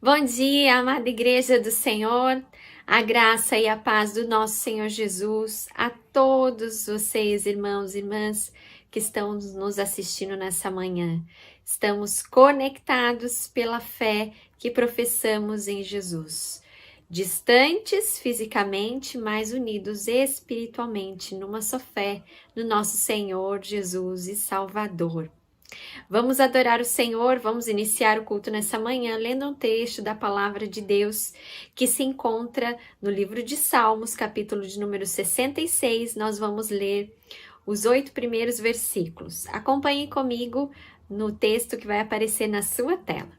Bom dia, amada Igreja do Senhor, a graça e a paz do nosso Senhor Jesus a todos vocês, irmãos e irmãs, que estão nos assistindo nessa manhã. Estamos conectados pela fé que professamos em Jesus. Distantes fisicamente, mas unidos espiritualmente numa só fé no nosso Senhor Jesus e Salvador. Vamos adorar o Senhor, vamos iniciar o culto nessa manhã lendo um texto da palavra de Deus que se encontra no livro de Salmos, capítulo de número 66. Nós vamos ler os 8 primeiros versículos. Acompanhe comigo no texto que vai aparecer na sua tela.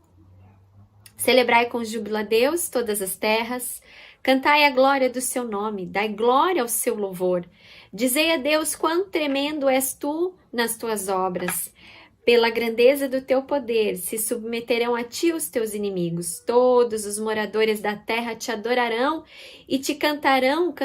Celebrai com júbilo a Deus todas as terras, cantai a glória do seu nome, dai glória ao seu louvor. Dizei a Deus quão tremendo és tu nas tuas obras. Pela grandeza do teu poder, se submeterão a ti os teus inimigos. Todos os moradores da terra te adorarão e te cantarão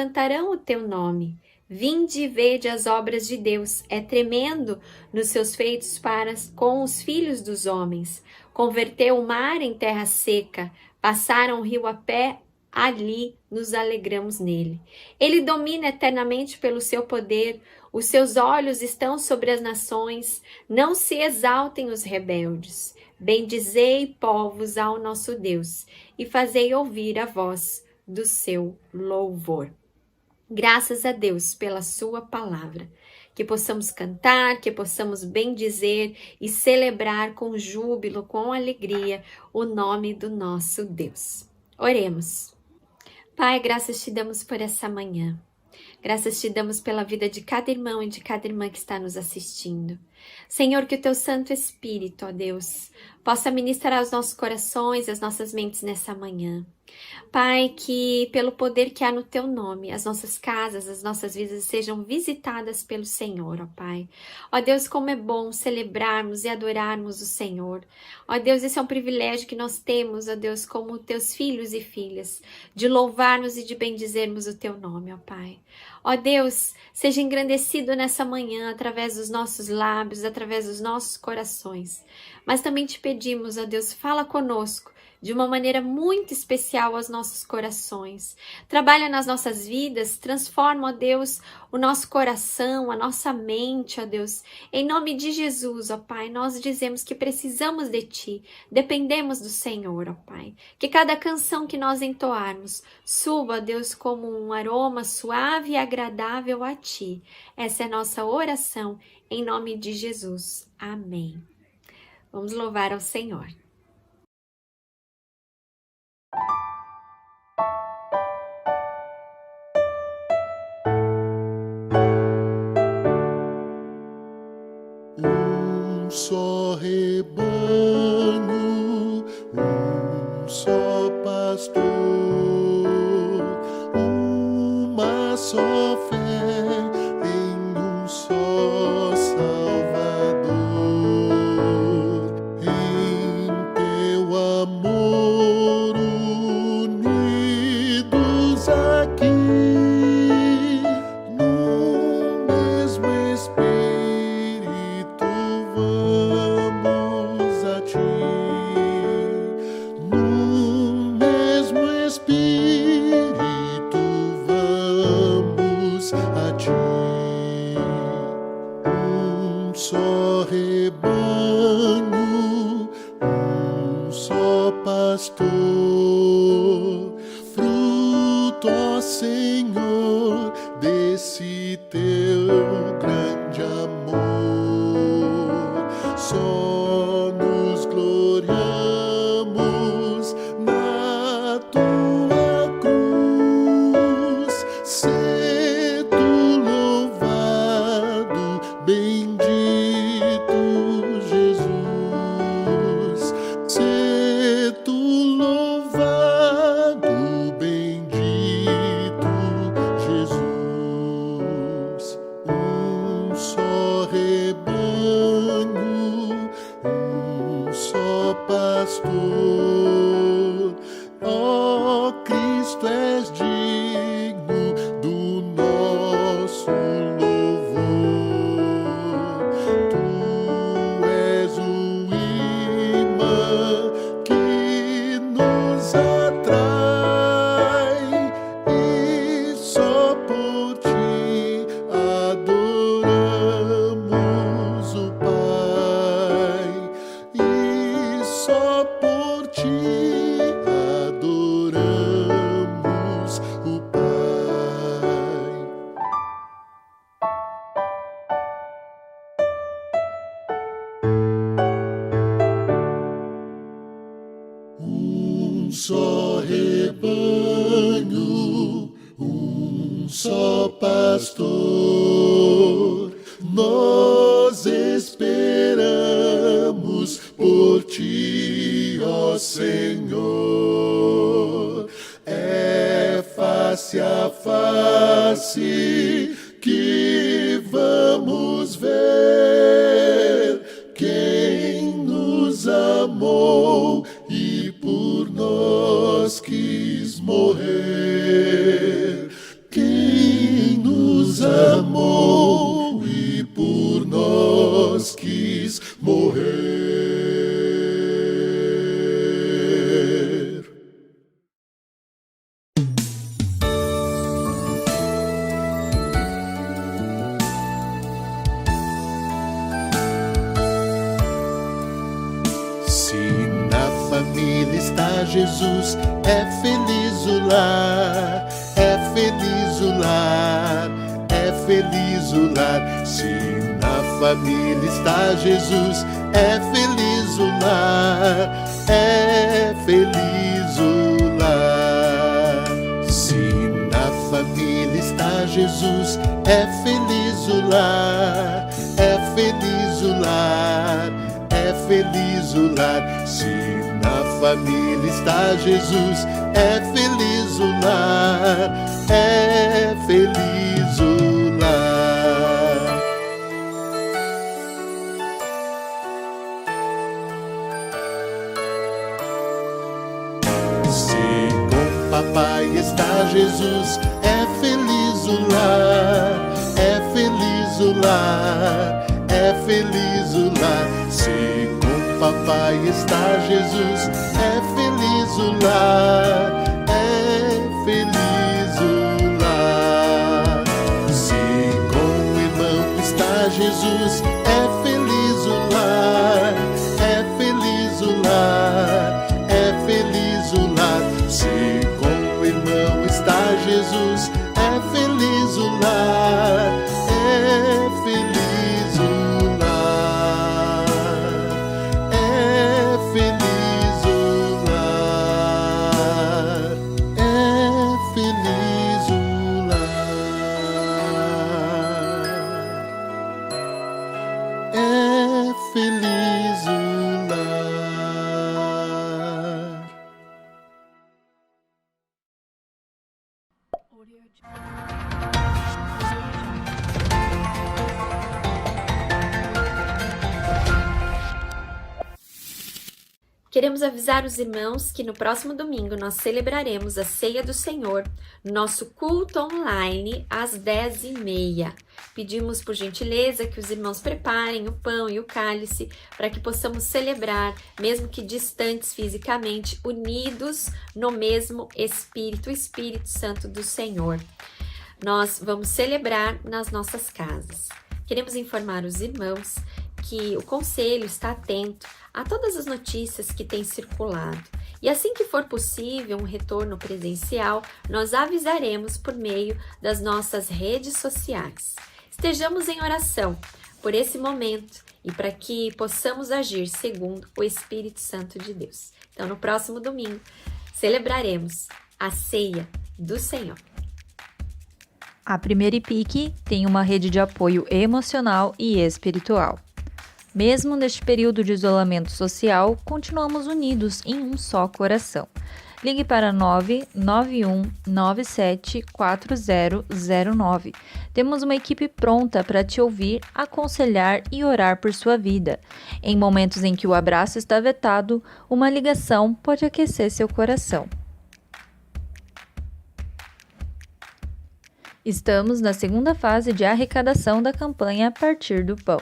o teu nome. Vinde e vede as obras de Deus, é tremendo nos seus feitos para com os filhos dos homens. Converteu o mar em terra seca, passaram o rio a pé, ali nos alegramos nele. Ele domina eternamente pelo seu poder, os seus olhos estão sobre as nações, não se exaltem os rebeldes. Bendizei, povos, ao nosso Deus, e fazei ouvir a voz do seu louvor. Graças a Deus pela sua palavra, que possamos cantar, que possamos bendizer e celebrar com júbilo, com alegria, o nome do nosso Deus. Oremos. Pai, graças te damos por essa manhã. Graças te damos pela vida de cada irmão e de cada irmã que está nos assistindo. Senhor, que o teu Santo Espírito, ó Deus, possa ministrar aos nossos corações e às nossas mentes nessa manhã. Pai, que pelo poder que há no teu nome, as nossas casas, as nossas vidas sejam visitadas pelo Senhor, ó Pai. Ó Deus, como é bom celebrarmos e adorarmos o Senhor. Ó Deus, esse é um privilégio que nós temos, ó Deus, como teus filhos e filhas, de louvarmos e de bendizermos o teu nome, ó Pai. Ó Deus, seja engrandecido nessa manhã através dos nossos lábios, através dos nossos corações. Mas também te pedimos, ó Deus, fala conosco de uma maneira muito especial aos nossos corações. Trabalha nas nossas vidas, transforma, ó Deus, o nosso coração, a nossa mente, ó Deus. Em nome de Jesus, ó Pai, nós dizemos que precisamos de Ti, dependemos do Senhor, ó Pai. Que cada canção que nós entoarmos suba, ó Deus, como um aroma suave e agradável a Ti. Essa é a nossa oração, em nome de Jesus. Amém. Vamos louvar ao Senhor. Só rebanho, só pastor, uma só fé em só Salvador. Em teu amor unidos aqui, no mesmo Espírito vamos a Ti, no mesmo Espírito vamos a Ti. Só rebanho, só pastor, fruto, ó Senhor, desse teu grande amor. Só nos gloriamos na tua cruz, ser tu louvado, bendito Jesus, ser tu louvado, bendito Jesus. Só rebanho, só pastor, ó Cristo, és digno do nosso louvor. Tu és o imã que nos ti adoramos o Pai. Um só rebanho, um só pastor, nós esperamos por ti, ó Senhor. É face a face que vamos ver quem nos amou e por nós quis morrer. Quem nos amou e por nós quis morrer. Se na família está Jesus, é feliz o lar, é feliz o lar, é feliz o lar. Se na família está Jesus, é feliz o lar, é feliz o lar. Se na família está Jesus, é feliz o lar, é feliz o lar, é feliz o lar. Se na família está Jesus, é feliz o lar, é feliz o lar. Se com papai está Jesus, é feliz o lar, é feliz o lar, é feliz o lar. Se com papai está Jesus, é feliz o lar, é feliz o lar. Se com o irmão está Jesus, é feliz o lar, é feliz o lar, é feliz o lar. Se com o irmão está Jesus, é feliz o lar, é feliz o lar, é feliz o lar, é feliz o lar, é feliz o lar. Queremos avisar os irmãos que no próximo domingo nós celebraremos a Ceia do Senhor, nosso culto online, às 10h30. Pedimos por gentileza que os irmãos preparem o pão e o cálice para que possamos celebrar, mesmo que distantes fisicamente, unidos no mesmo Espírito, o Espírito Santo do Senhor. Nós vamos celebrar nas nossas casas. Queremos informar os irmãos que o Conselho está atento a todas as notícias que têm circulado. E assim que for possível um retorno presencial, nós avisaremos por meio das nossas redes sociais. Estejamos em oração por esse momento e para que possamos agir segundo o Espírito Santo de Deus. Então, no próximo domingo, celebraremos a Ceia do Senhor. A Primeira IPIC tem uma rede de apoio emocional e espiritual. Mesmo neste período de isolamento social, continuamos unidos em um só coração. Ligue para 991974009. Temos uma equipe pronta para te ouvir, aconselhar e orar por sua vida. Em momentos em que o abraço está vetado, uma ligação pode aquecer seu coração. Estamos na segunda fase de arrecadação da campanha A Partir do Pão.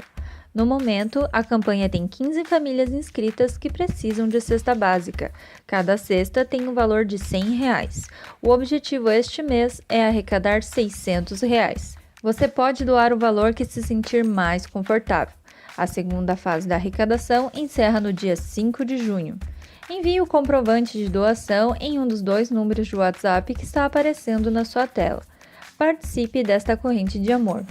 No momento, a campanha tem 15 famílias inscritas que precisam de cesta básica. Cada cesta tem um valor de R$100. O objetivo este mês é arrecadar R$600. Você pode doar o valor que se sentir mais confortável. A segunda fase da arrecadação encerra no dia 5 de junho. Envie o comprovante de doação em um dos 2 números de WhatsApp que está aparecendo na sua tela. Participe desta corrente de amor.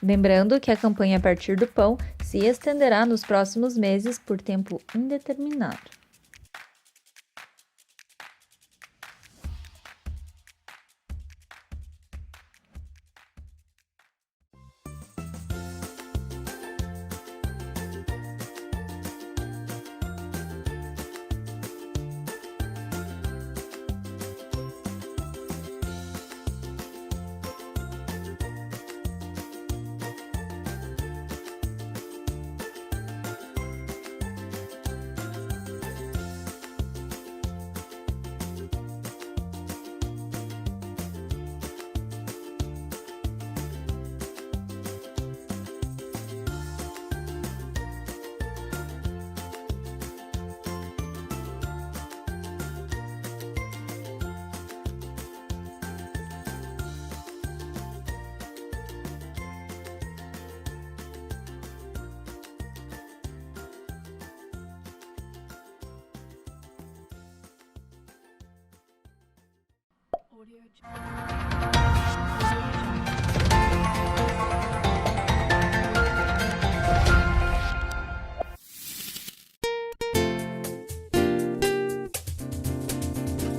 Lembrando que a campanha A Partir do Pão se estenderá nos próximos meses por tempo indeterminado.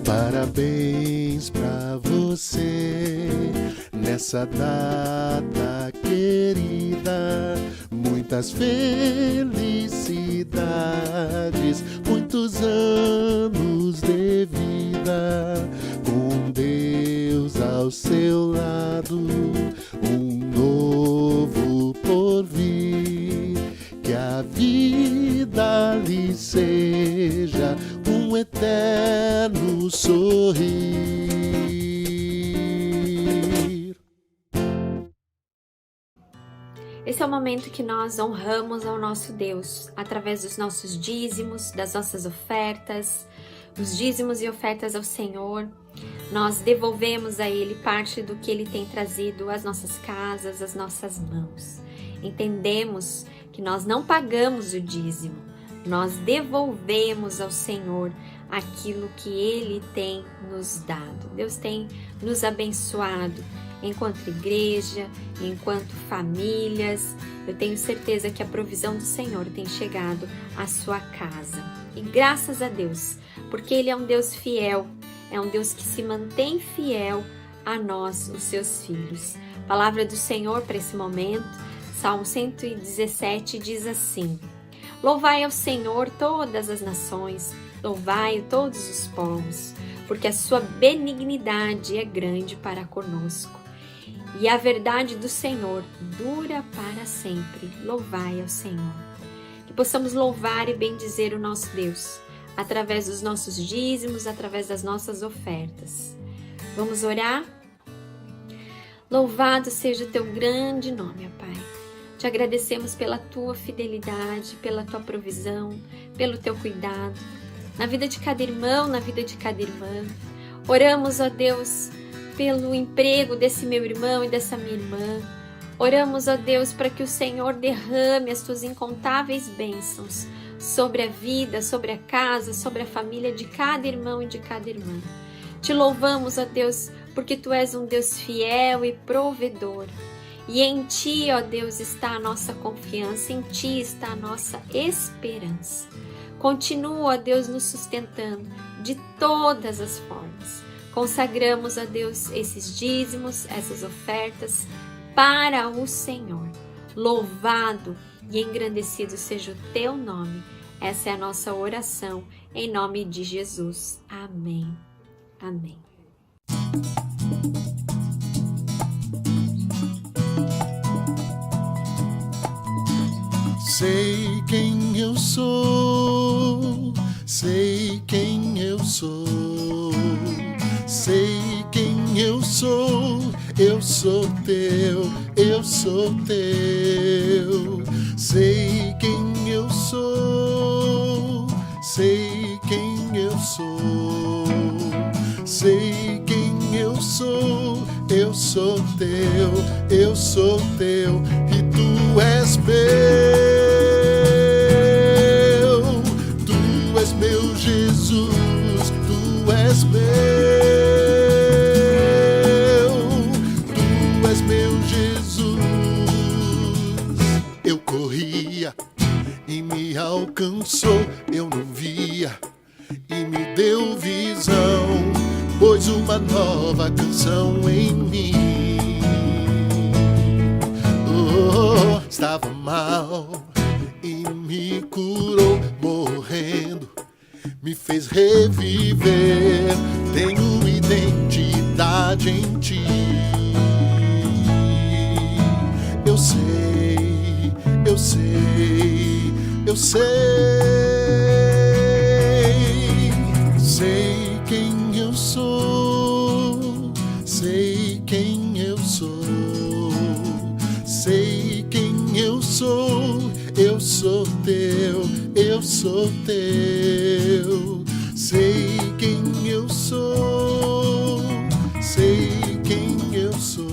Parabéns pra você nessa data querida. Muitas felicidades, muitos anos de vida. Com Deus ao seu lado, um novo porvir. Que a vida lhe seja um eterno sorrir. Esse é o momento que nós honramos ao nosso Deus, através dos nossos dízimos, das nossas ofertas, os dízimos e ofertas ao Senhor. Nós devolvemos a Ele parte do que Ele tem trazido às nossas casas, às nossas mãos. Entendemos que nós não pagamos o dízimo, nós devolvemos ao Senhor aquilo que Ele tem nos dado. Deus tem nos abençoado enquanto igreja, enquanto famílias. Eu tenho certeza que a provisão do Senhor tem chegado à sua casa. E graças a Deus, porque Ele é um Deus fiel, é um Deus que se mantém fiel a nós, os seus filhos. Palavra do Senhor para esse momento, Salmo 117 diz assim: Louvai ao Senhor todas as nações, louvai-o todos os povos, porque a sua benignidade é grande para conosco. E a verdade do Senhor dura para sempre. Louvai ao Senhor. Que possamos louvar e bendizer o nosso Deus, através dos nossos dízimos, através das nossas ofertas. Vamos orar? Louvado seja o teu grande nome, ó Pai. Te agradecemos pela tua fidelidade, pela tua provisão, pelo teu cuidado, na vida de cada irmão, na vida de cada irmã. Oramos, ó Deus, pelo emprego desse meu irmão e dessa minha irmã. Oramos, ó Deus, para que o Senhor derrame as tuas incontáveis bênçãos sobre a vida, sobre a casa, sobre a família de cada irmão e de cada irmã. Te louvamos, ó Deus, porque tu és um Deus fiel e provedor. E em Ti, ó Deus, está a nossa confiança, em Ti está a nossa esperança. Continua, ó Deus, nos sustentando de todas as formas. Consagramos, ó Deus, esses dízimos, essas ofertas para o Senhor. Louvado e engrandecido seja o Teu nome. Essa é a nossa oração, em nome de Jesus. Amém. Amém. Sei quem eu sou, sei quem eu sou, sei quem eu sou teu, eu sou teu. Sei quem eu sou, sei quem eu sou, sei quem eu sou teu, eu sou teu e tu és meu. Tu és meu Jesus. és meu, tu és meu Jesus. Eu corria e me alcançou, eu não via e me deu visão, pôs uma nova canção em mim. Oh, estava mal e me curou, morrendo, me fez reviver. Tenho identidade em ti. Eu sei, eu sei, eu sei. Sei quem eu sou, sei quem eu sou, sei quem eu sou. Eu sou teu, eu sou teu. Sei quem eu sou, sei quem eu sou,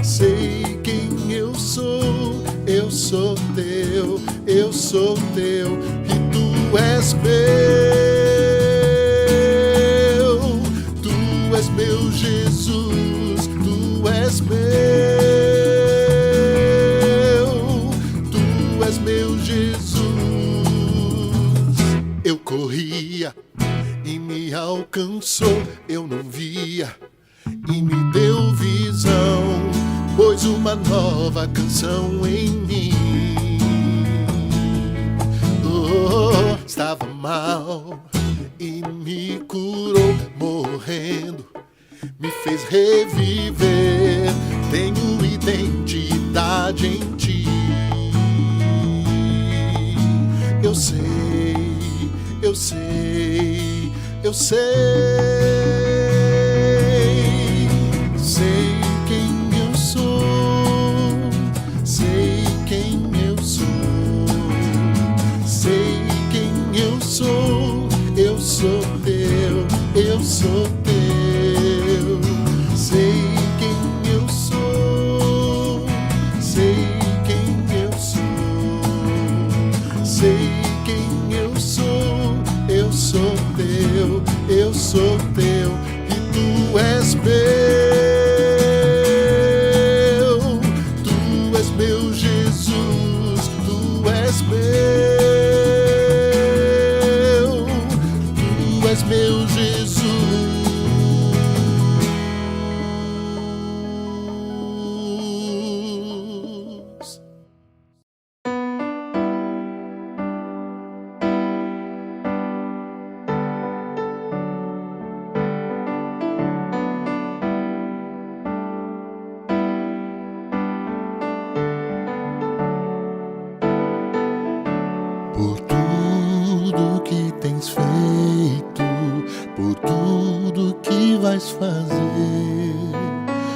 sei quem eu sou. Eu sou teu, eu sou teu, e tu és meu. Tu és meu Jesus, tu és meu. Tu és meu Jesus. Eu corria e me alcançou, eu não via e me deu visão, pôs uma nova canção em mim. Oh, estava mal e me curou, morrendo, me fez reviver. Tenho identidade em ti. Eu sei, eu sei, eu sei. Sei quem eu sou, sei quem eu sou, sei quem eu sou. Eu sou teu, eu sou teu. Sei quem eu sou, sei quem eu sou, sei quem eu sou. Eu sou teu, eu sou teu, e tu és meu. Tu és meu Jesus, tu és meu. Tu és meu Jesus. Por tudo que tens feito, por tudo que vais fazer,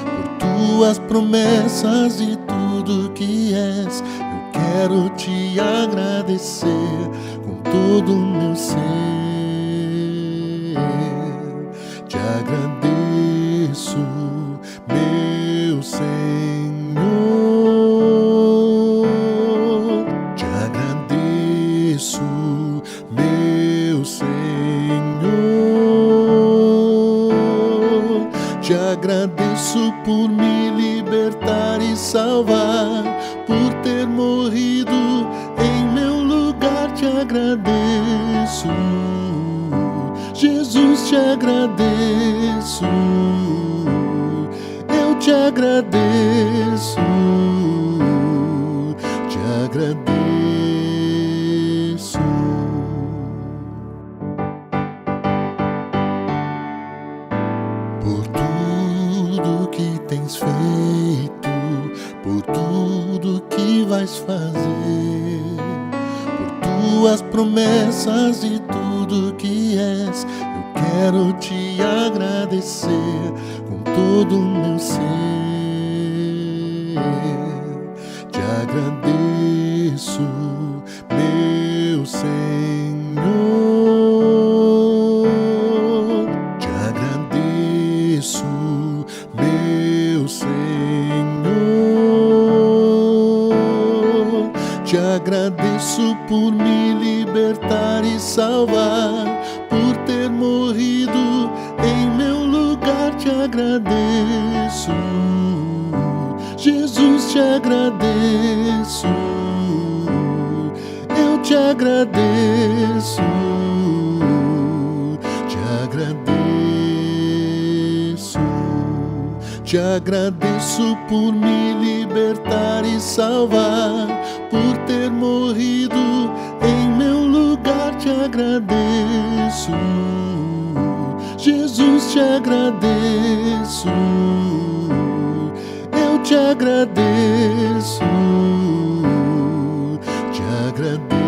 por tuas promessas e tudo que és, eu quero te agradecer com todo o meu ser. Te agradeço, meu Senhor. Te agradeço, meu Senhor. Te agradeço por me libertar e salvar, por ter morrido em meu lugar. Te agradeço, Jesus, te agradeço. Eu te agradeço, te agradeço. Por tudo que tens feito, por tudo que vais fazer, por tuas promessas e tudo que és, eu quero te agradecer com todo o meu ser. Te agradeço, meu Senhor. Te agradeço, meu Senhor. Te agradeço por me libertar e salvar, por ter morrido em meu lugar. Te agradeço, Jesus, te agradeço, eu te agradeço, te agradeço, te agradeço por me libertar e salvar, por ter morrido em meu lugar. Te agradeço, Jesus, te agradeço, eu te agradeço, te agradeço.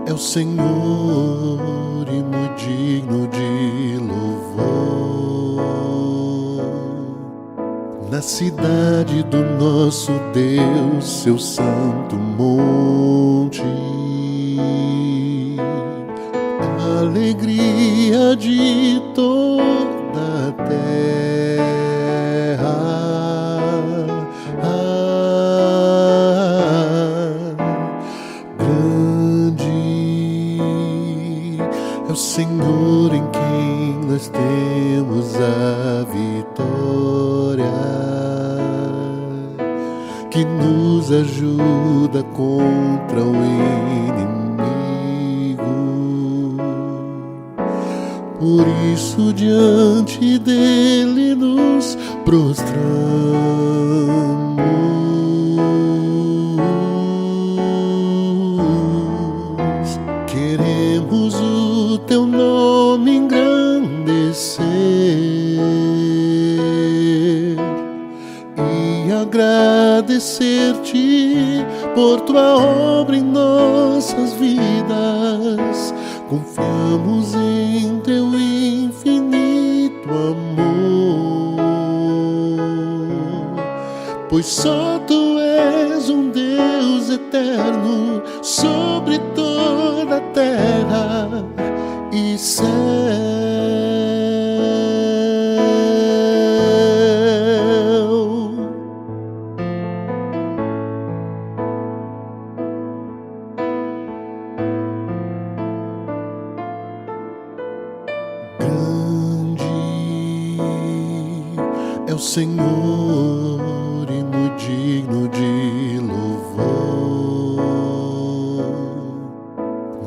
É o Senhor e muito digno de louvor. Na cidade do nosso Deus, seu santo monte, a alegria de toda a terra. É o Senhor em quem nós temos a vitória, que nos ajuda contra o inimigo. Por isso diante dele nos prostramos. Queremos o teu nome engrandecer e agradecer-te por tua obra em nossas vidas. Confiamos em teu infinito amor, pois só tu és um Deus eterno sobre toda a terra e céu. Grande é o Senhor e muito digno de louvor.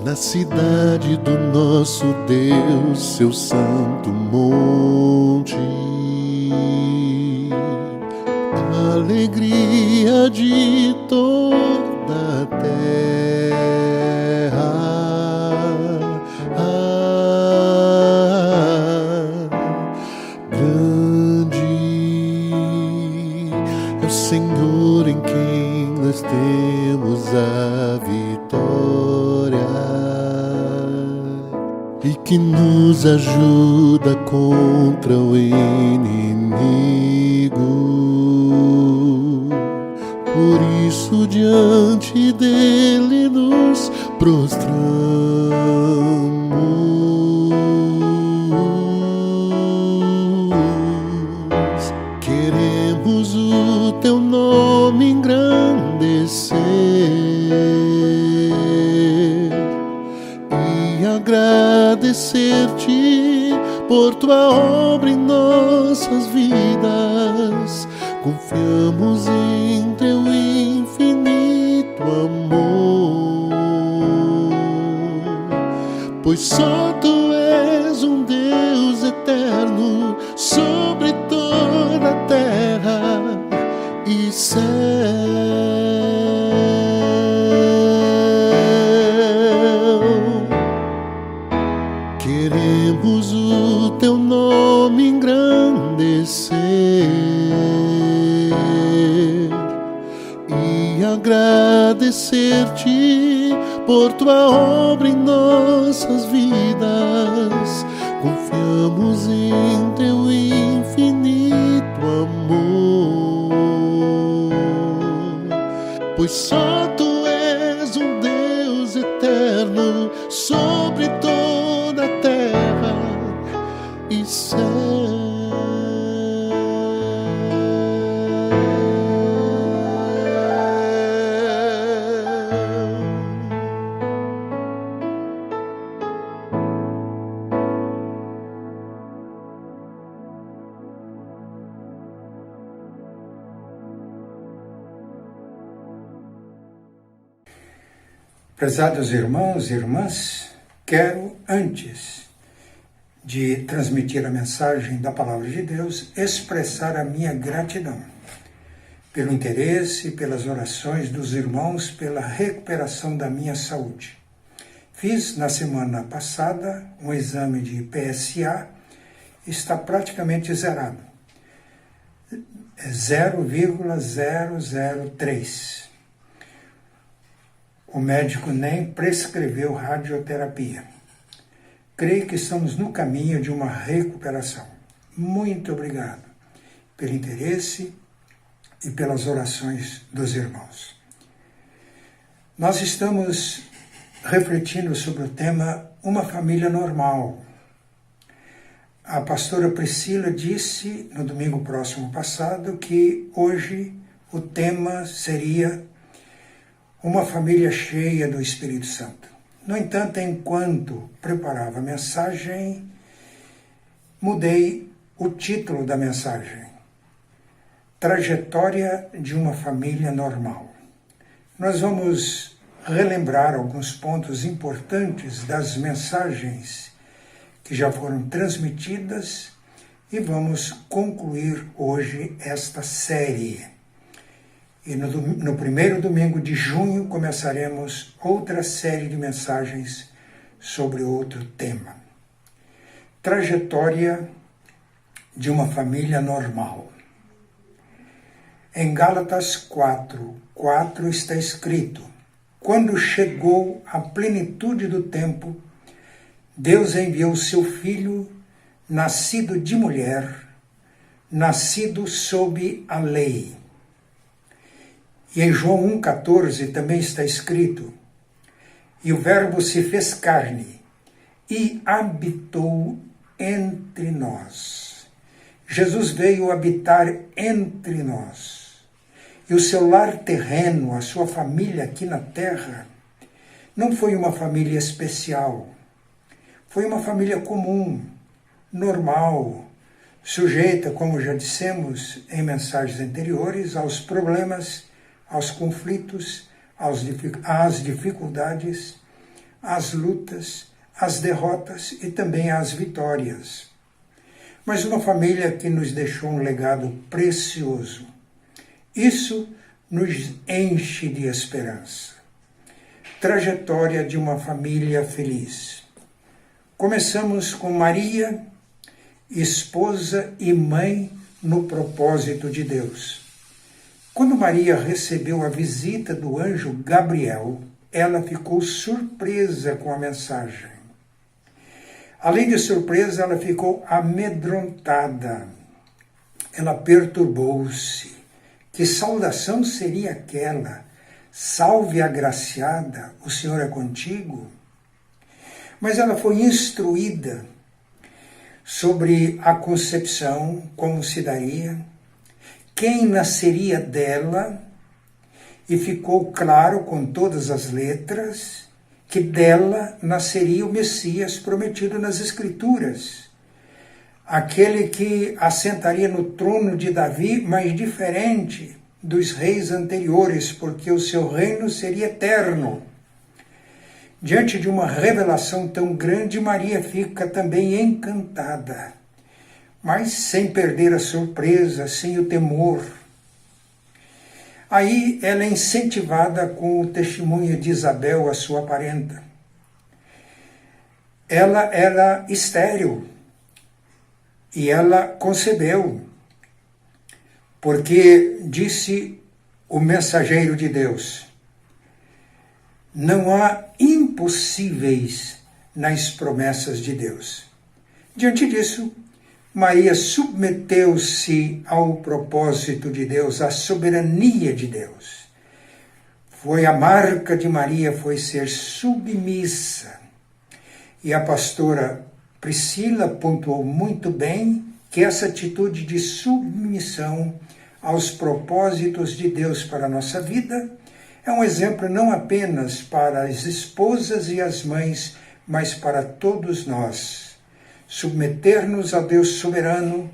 Na cidade do nosso Deus, seu santo monte, a alegria de toda a terra. Grande é o Senhor em quem nós temos a vitória e que nos ajuda contra o inimigo. Por isso diante dele nos prostramos. Queremos o teu nome engrandecer e agradecer-te por tua obra em nossas vidas. Confiamos em teu infinito amor, pois só tu és um Deus eterno sobre toda a terra e céu. Queremos o teu nome engrandecer e agradecer-te por tua obra em nossas vidas. Confiamos em teu Prezados irmãos e irmãs, quero, antes de transmitir a mensagem da Palavra de Deus, expressar a minha gratidão pelo interesse, pelas orações dos irmãos, pela recuperação da minha saúde. Fiz na semana passada um exame de PSA, está praticamente zerado, 0,003. O médico nem prescreveu radioterapia. Creio que estamos no caminho de uma recuperação. Muito obrigado pelo interesse e pelas orações dos irmãos. Nós estamos refletindo sobre o tema Uma Família Normal. A pastora Priscila disse no domingo próximo passado que hoje o tema seria uma família cheia do Espírito Santo. No entanto, enquanto preparava a mensagem, mudei o título da mensagem. Trajetória de uma família normal. Nós vamos relembrar alguns pontos importantes das mensagens que já foram transmitidas e vamos concluir hoje esta série. E no primeiro domingo de junho começaremos outra série de mensagens sobre outro tema. Trajetória de uma família normal. Em Gálatas 4:4 está escrito: quando chegou a plenitude do tempo, Deus enviou seu Filho, nascido de mulher, nascido sob a lei. E em João 1,14 também está escrito: e o Verbo se fez carne e habitou entre nós. Jesus veio habitar entre nós. E o seu lar terreno, a sua família aqui na terra, não foi uma família especial. Foi uma família comum, normal, sujeita, como já dissemos em mensagens anteriores, aos problemas, aos conflitos, às dificuldades, às lutas, às derrotas e também às vitórias. Mas uma família que nos deixou um legado precioso. Isso nos enche de esperança. Trajetória de uma família feliz. Começamos com Maria, esposa e mãe no propósito de Deus. Quando Maria recebeu a visita do anjo Gabriel, ela ficou surpresa com a mensagem. Além de surpresa, ela ficou amedrontada. Ela perturbou-se. Que saudação seria aquela? Salve agraciada, o Senhor é contigo. Mas ela foi instruída sobre a concepção, como se daria, quem nasceria dela, e ficou claro com todas as letras que dela nasceria o Messias prometido nas Escrituras, aquele que assentaria no trono de Davi, mas diferente dos reis anteriores, porque o seu reino seria eterno. Diante de uma revelação tão grande, Maria fica também encantada, mas sem perder a surpresa, sem o temor. Aí ela é incentivada com o testemunho de Isabel, a sua parenta. Ela era estéril e ela concebeu, porque disse o mensageiro de Deus: não há impossíveis nas promessas de Deus. Diante disso, Maria submeteu-se ao propósito de Deus, à soberania de Deus. A marca de Maria foi ser submissa. E a pastora Priscila pontuou muito bem que essa atitude de submissão aos propósitos de Deus para a nossa vida é um exemplo não apenas para as esposas e as mães, mas para todos nós. Submeter-nos a Deus soberano,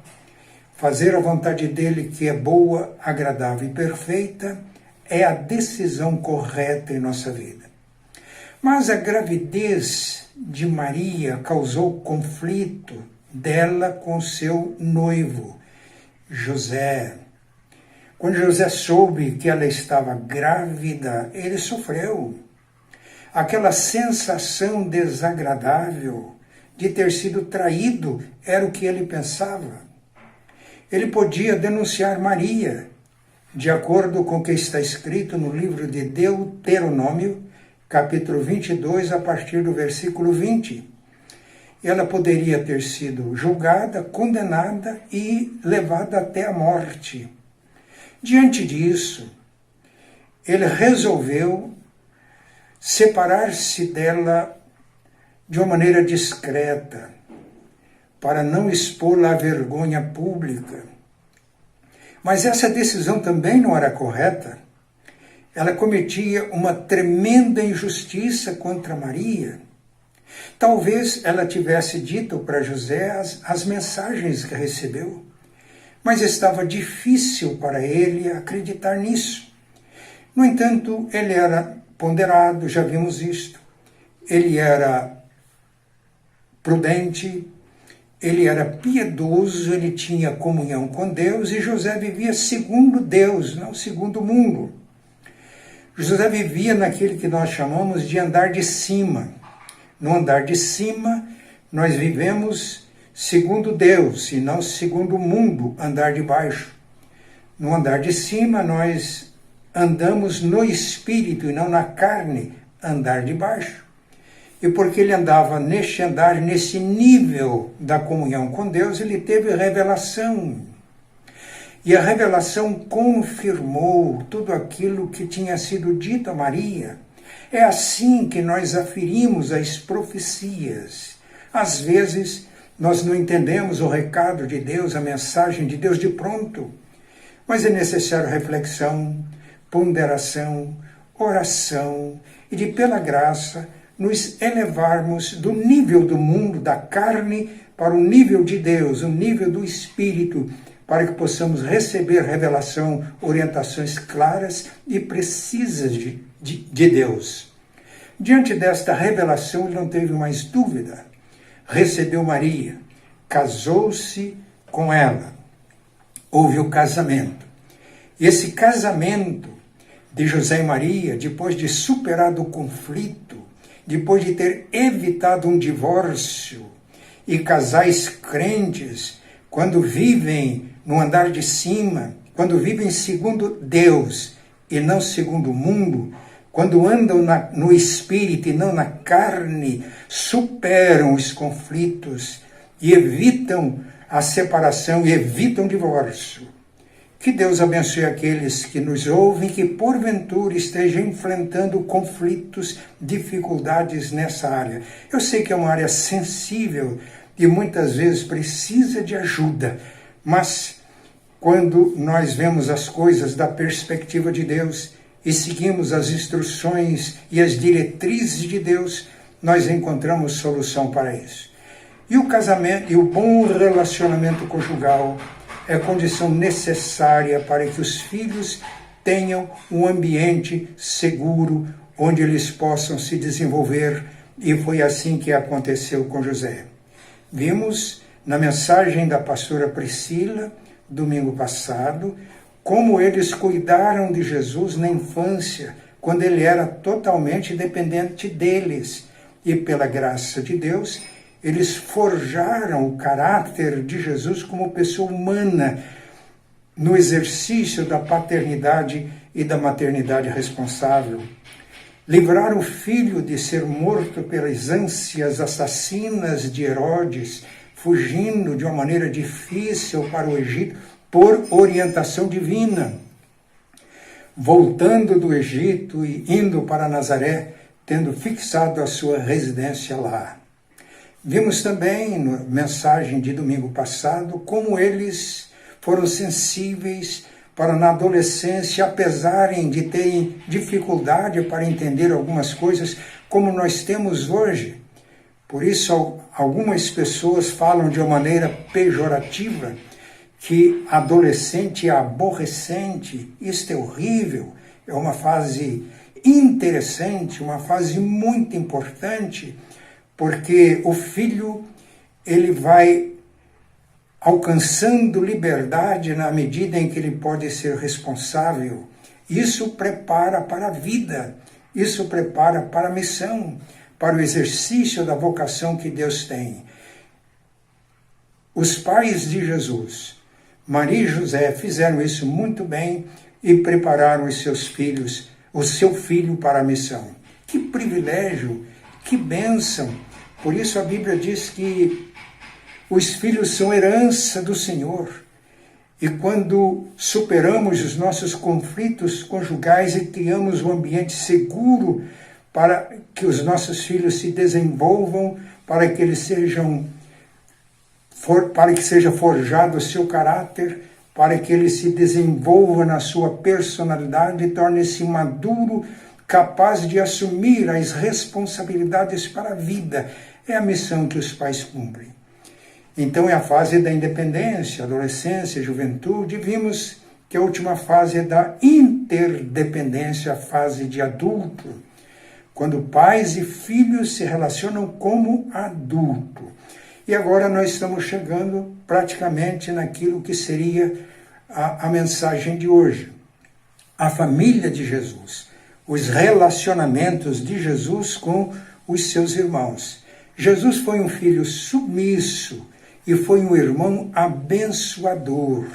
fazer a vontade dele que é boa, agradável e perfeita, é a decisão correta em nossa vida. Mas a gravidez de Maria causou conflito dela com seu noivo, José. Quando José soube que ela estava grávida, ele sofreu. Aquela sensação desagradável de ter sido traído era o que ele pensava. Ele podia denunciar Maria, de acordo com o que está escrito no livro de Deuteronômio, capítulo 22, a partir do versículo 20. Ela poderia ter sido julgada, condenada e levada até a morte. Diante disso, ele resolveu separar-se dela de uma maneira discreta, para não expô-la à vergonha pública. Mas essa decisão também não era correta. Ela cometia uma tremenda injustiça contra Maria. Talvez ela tivesse dito para José as mensagens que recebeu, mas estava difícil para ele acreditar nisso. No entanto, ele era ponderado, já vimos isto. Ele era prudente, ele era piedoso, ele tinha comunhão com Deus, e José vivia segundo Deus, não segundo o mundo. José vivia naquele que nós chamamos de andar de cima. No andar de cima, nós vivemos segundo Deus, e não segundo o mundo, andar de baixo. No andar de cima, nós andamos no espírito e não na carne, andar de baixo. E porque ele andava neste andar, nesse nível da comunhão com Deus, ele teve revelação. E a revelação confirmou tudo aquilo que tinha sido dito a Maria. É assim que nós aferimos as profecias. Às vezes, nós não entendemos o recado de Deus, a mensagem de Deus de pronto. Mas é necessário reflexão, ponderação, oração e de, pela graça, nos elevarmos do nível do mundo, da carne, para o nível de Deus, o nível do Espírito, para que possamos receber revelação, orientações claras e precisas de Deus. Diante desta revelação, ele não teve mais dúvida. Recebeu Maria, casou-se com ela. Houve o casamento. Esse casamento de José e Maria, depois de superado o conflito, depois de ter evitado um divórcio, e casais crentes, quando vivem no andar de cima, quando vivem segundo Deus e não segundo o mundo, quando andam no espírito e não na carne, superam os conflitos e evitam a separação e evitam o divórcio. Que Deus abençoe aqueles que nos ouvem, que porventura estejam enfrentando conflitos, dificuldades nessa área. Eu sei que é uma área sensível e muitas vezes precisa de ajuda, mas quando nós vemos as coisas da perspectiva de Deus e seguimos as instruções e as diretrizes de Deus, nós encontramos solução para isso. E o casamento e o bom relacionamento conjugal é condição necessária para que os filhos tenham um ambiente seguro onde eles possam se desenvolver, e foi assim que aconteceu com José. Vimos na mensagem da pastora Priscila, domingo passado, como eles cuidaram de Jesus na infância, quando ele era totalmente dependente deles, e pela graça de Deus, eles forjaram o caráter de Jesus como pessoa humana no exercício da paternidade e da maternidade responsável. Livraram o filho de ser morto pelas ânsias assassinas de Herodes, fugindo de uma maneira difícil para o Egito por orientação divina. Voltando do Egito e indo para Nazaré, tendo fixado a sua residência lá. Vimos também, na mensagem de domingo passado, como eles foram sensíveis para na adolescência, apesar de terem dificuldade para entender algumas coisas, como nós temos hoje. Por isso, algumas pessoas falam de uma maneira pejorativa que adolescente é aborrecente. Isto é horrível, é uma fase interessante, uma fase muito importante, porque o filho ele vai alcançando liberdade na medida em que ele pode ser responsável. Isso prepara para a vida, isso prepara para a missão, para o exercício da vocação que Deus tem. Os pais de Jesus, Maria e José, fizeram isso muito bem e prepararam os seus filhos, o seu filho para a missão. Que privilégio, que bênção! Por isso a Bíblia diz que os filhos são herança do Senhor. E quando superamos os nossos conflitos conjugais e criamos um ambiente seguro para que os nossos filhos se desenvolvam, para que eles para que seja forjado o seu caráter, para que ele se desenvolva na sua personalidade e torne-se maduro, capaz de assumir as responsabilidades para a vida. É a missão que os pais cumprem. Então é a fase da independência, adolescência, juventude. Vimos que a última fase é da interdependência, a fase de adulto, quando pais e filhos se relacionam como adulto. E agora nós estamos chegando praticamente naquilo que seria a mensagem de hoje. A família de Jesus, os relacionamentos de Jesus com os seus irmãos. Jesus foi um filho submisso e foi um irmão abençoador.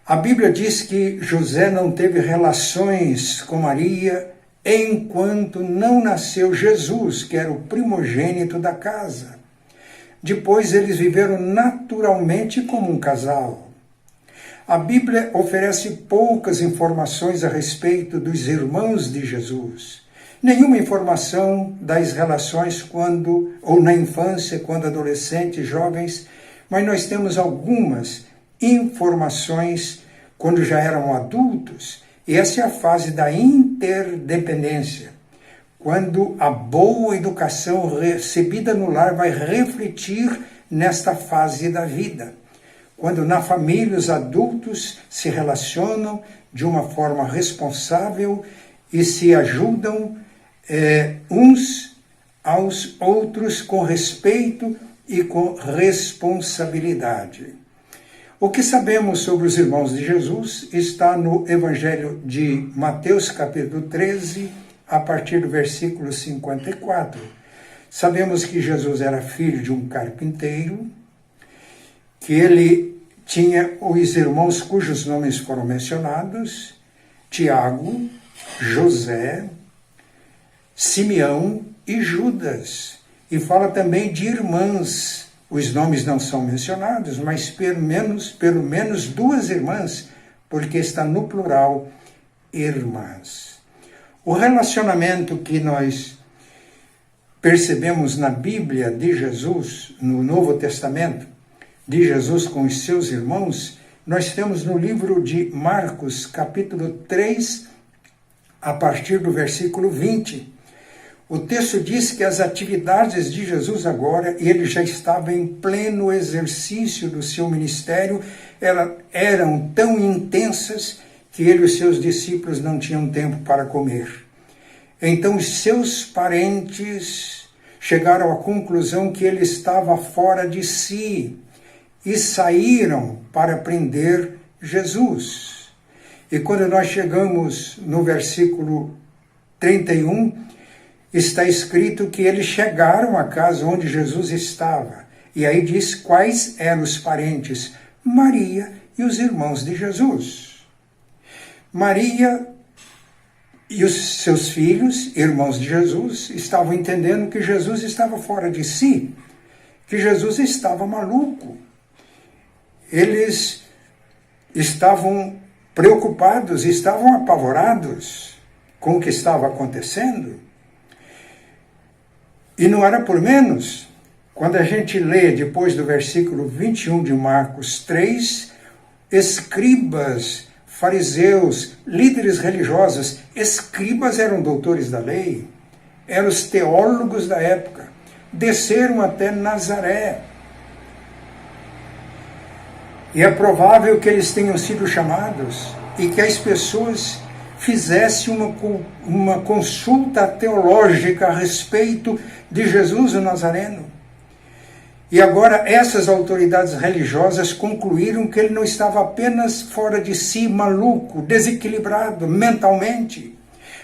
A Bíblia diz que José não teve relações com Maria enquanto não nasceu Jesus, que era o primogênito da casa. Depois eles viveram naturalmente como um casal. A Bíblia oferece poucas informações a respeito dos irmãos de Jesus. Nenhuma informação das relações ou na infância, quando adolescentes, jovens, mas nós temos algumas informações quando já eram adultos. E essa é a fase da interdependência, quando a boa educação recebida no lar vai refletir nesta fase da vida. Quando na família os adultos se relacionam de uma forma responsável e se ajudam uns aos outros com respeito e com responsabilidade. O que sabemos sobre os irmãos de Jesus está no Evangelho de Mateus, capítulo 13, a partir do versículo 54. Sabemos que Jesus era filho de um carpinteiro, que ele tinha os irmãos cujos nomes foram mencionados, Tiago, José, Simeão e Judas. E fala também de irmãs. Os nomes não são mencionados, mas pelo menos duas irmãs, porque está no plural, irmãs. O relacionamento que nós percebemos na Bíblia de Jesus, no Novo Testamento, de Jesus com os seus irmãos, nós temos no livro de Marcos, capítulo 3, a partir do versículo 20. O texto diz que as atividades de Jesus agora, ele já estava em pleno exercício do seu ministério, eram tão intensas que ele e os seus discípulos não tinham tempo para comer. Então os seus parentes chegaram à conclusão que ele estava fora de si e saíram para prender Jesus. E quando nós chegamos no versículo 31, está escrito que eles chegaram à casa onde Jesus estava. E aí diz quais eram os parentes: Maria e os irmãos de Jesus. Maria e os seus filhos, irmãos de Jesus, estavam entendendo que Jesus estava fora de si, que Jesus estava maluco. Eles estavam preocupados, estavam apavorados com o que estava acontecendo. E não era por menos, quando a gente lê depois do versículo 21 de Marcos 3, escribas, fariseus, líderes religiosos, escribas eram doutores da lei, eram os teólogos da época, desceram até Nazaré. E é provável que eles tenham sido chamados e que as pessoas fizesse uma consulta teológica a respeito de Jesus o Nazareno. E agora essas autoridades religiosas concluíram que ele não estava apenas fora de si, maluco, desequilibrado mentalmente,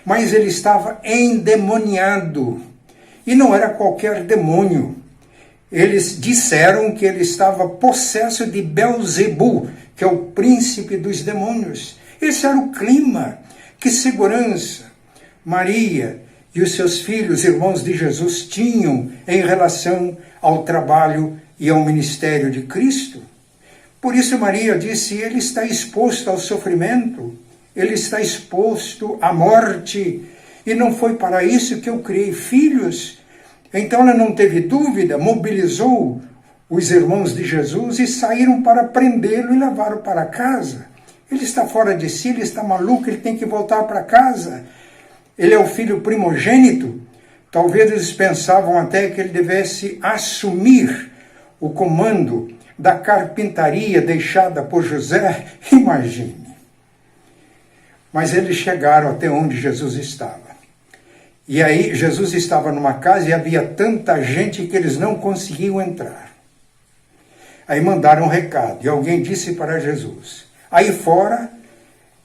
mas ele estava endemoniado. E não era qualquer demônio. Eles disseram que ele estava possesso de Belzebu, que é o príncipe dos demônios. Esse era o clima. Que segurança Maria e os seus filhos, irmãos de Jesus, tinham em relação ao trabalho e ao ministério de Cristo. Por isso Maria disse, ele está exposto ao sofrimento, ele está exposto à morte, e não foi para isso que eu criei filhos. Então ela não teve dúvida, mobilizou os irmãos de Jesus e saíram para prendê-lo e levá-lo para casa. Ele está fora de si, ele está maluco, ele tem que voltar para casa. Ele é o filho primogênito. Talvez eles pensavam até que ele devesse assumir o comando da carpintaria deixada por José. Imagine. Mas eles chegaram até onde Jesus estava. E aí Jesus estava numa casa e havia tanta gente que eles não conseguiam entrar. Aí mandaram um recado e alguém disse para Jesus, aí fora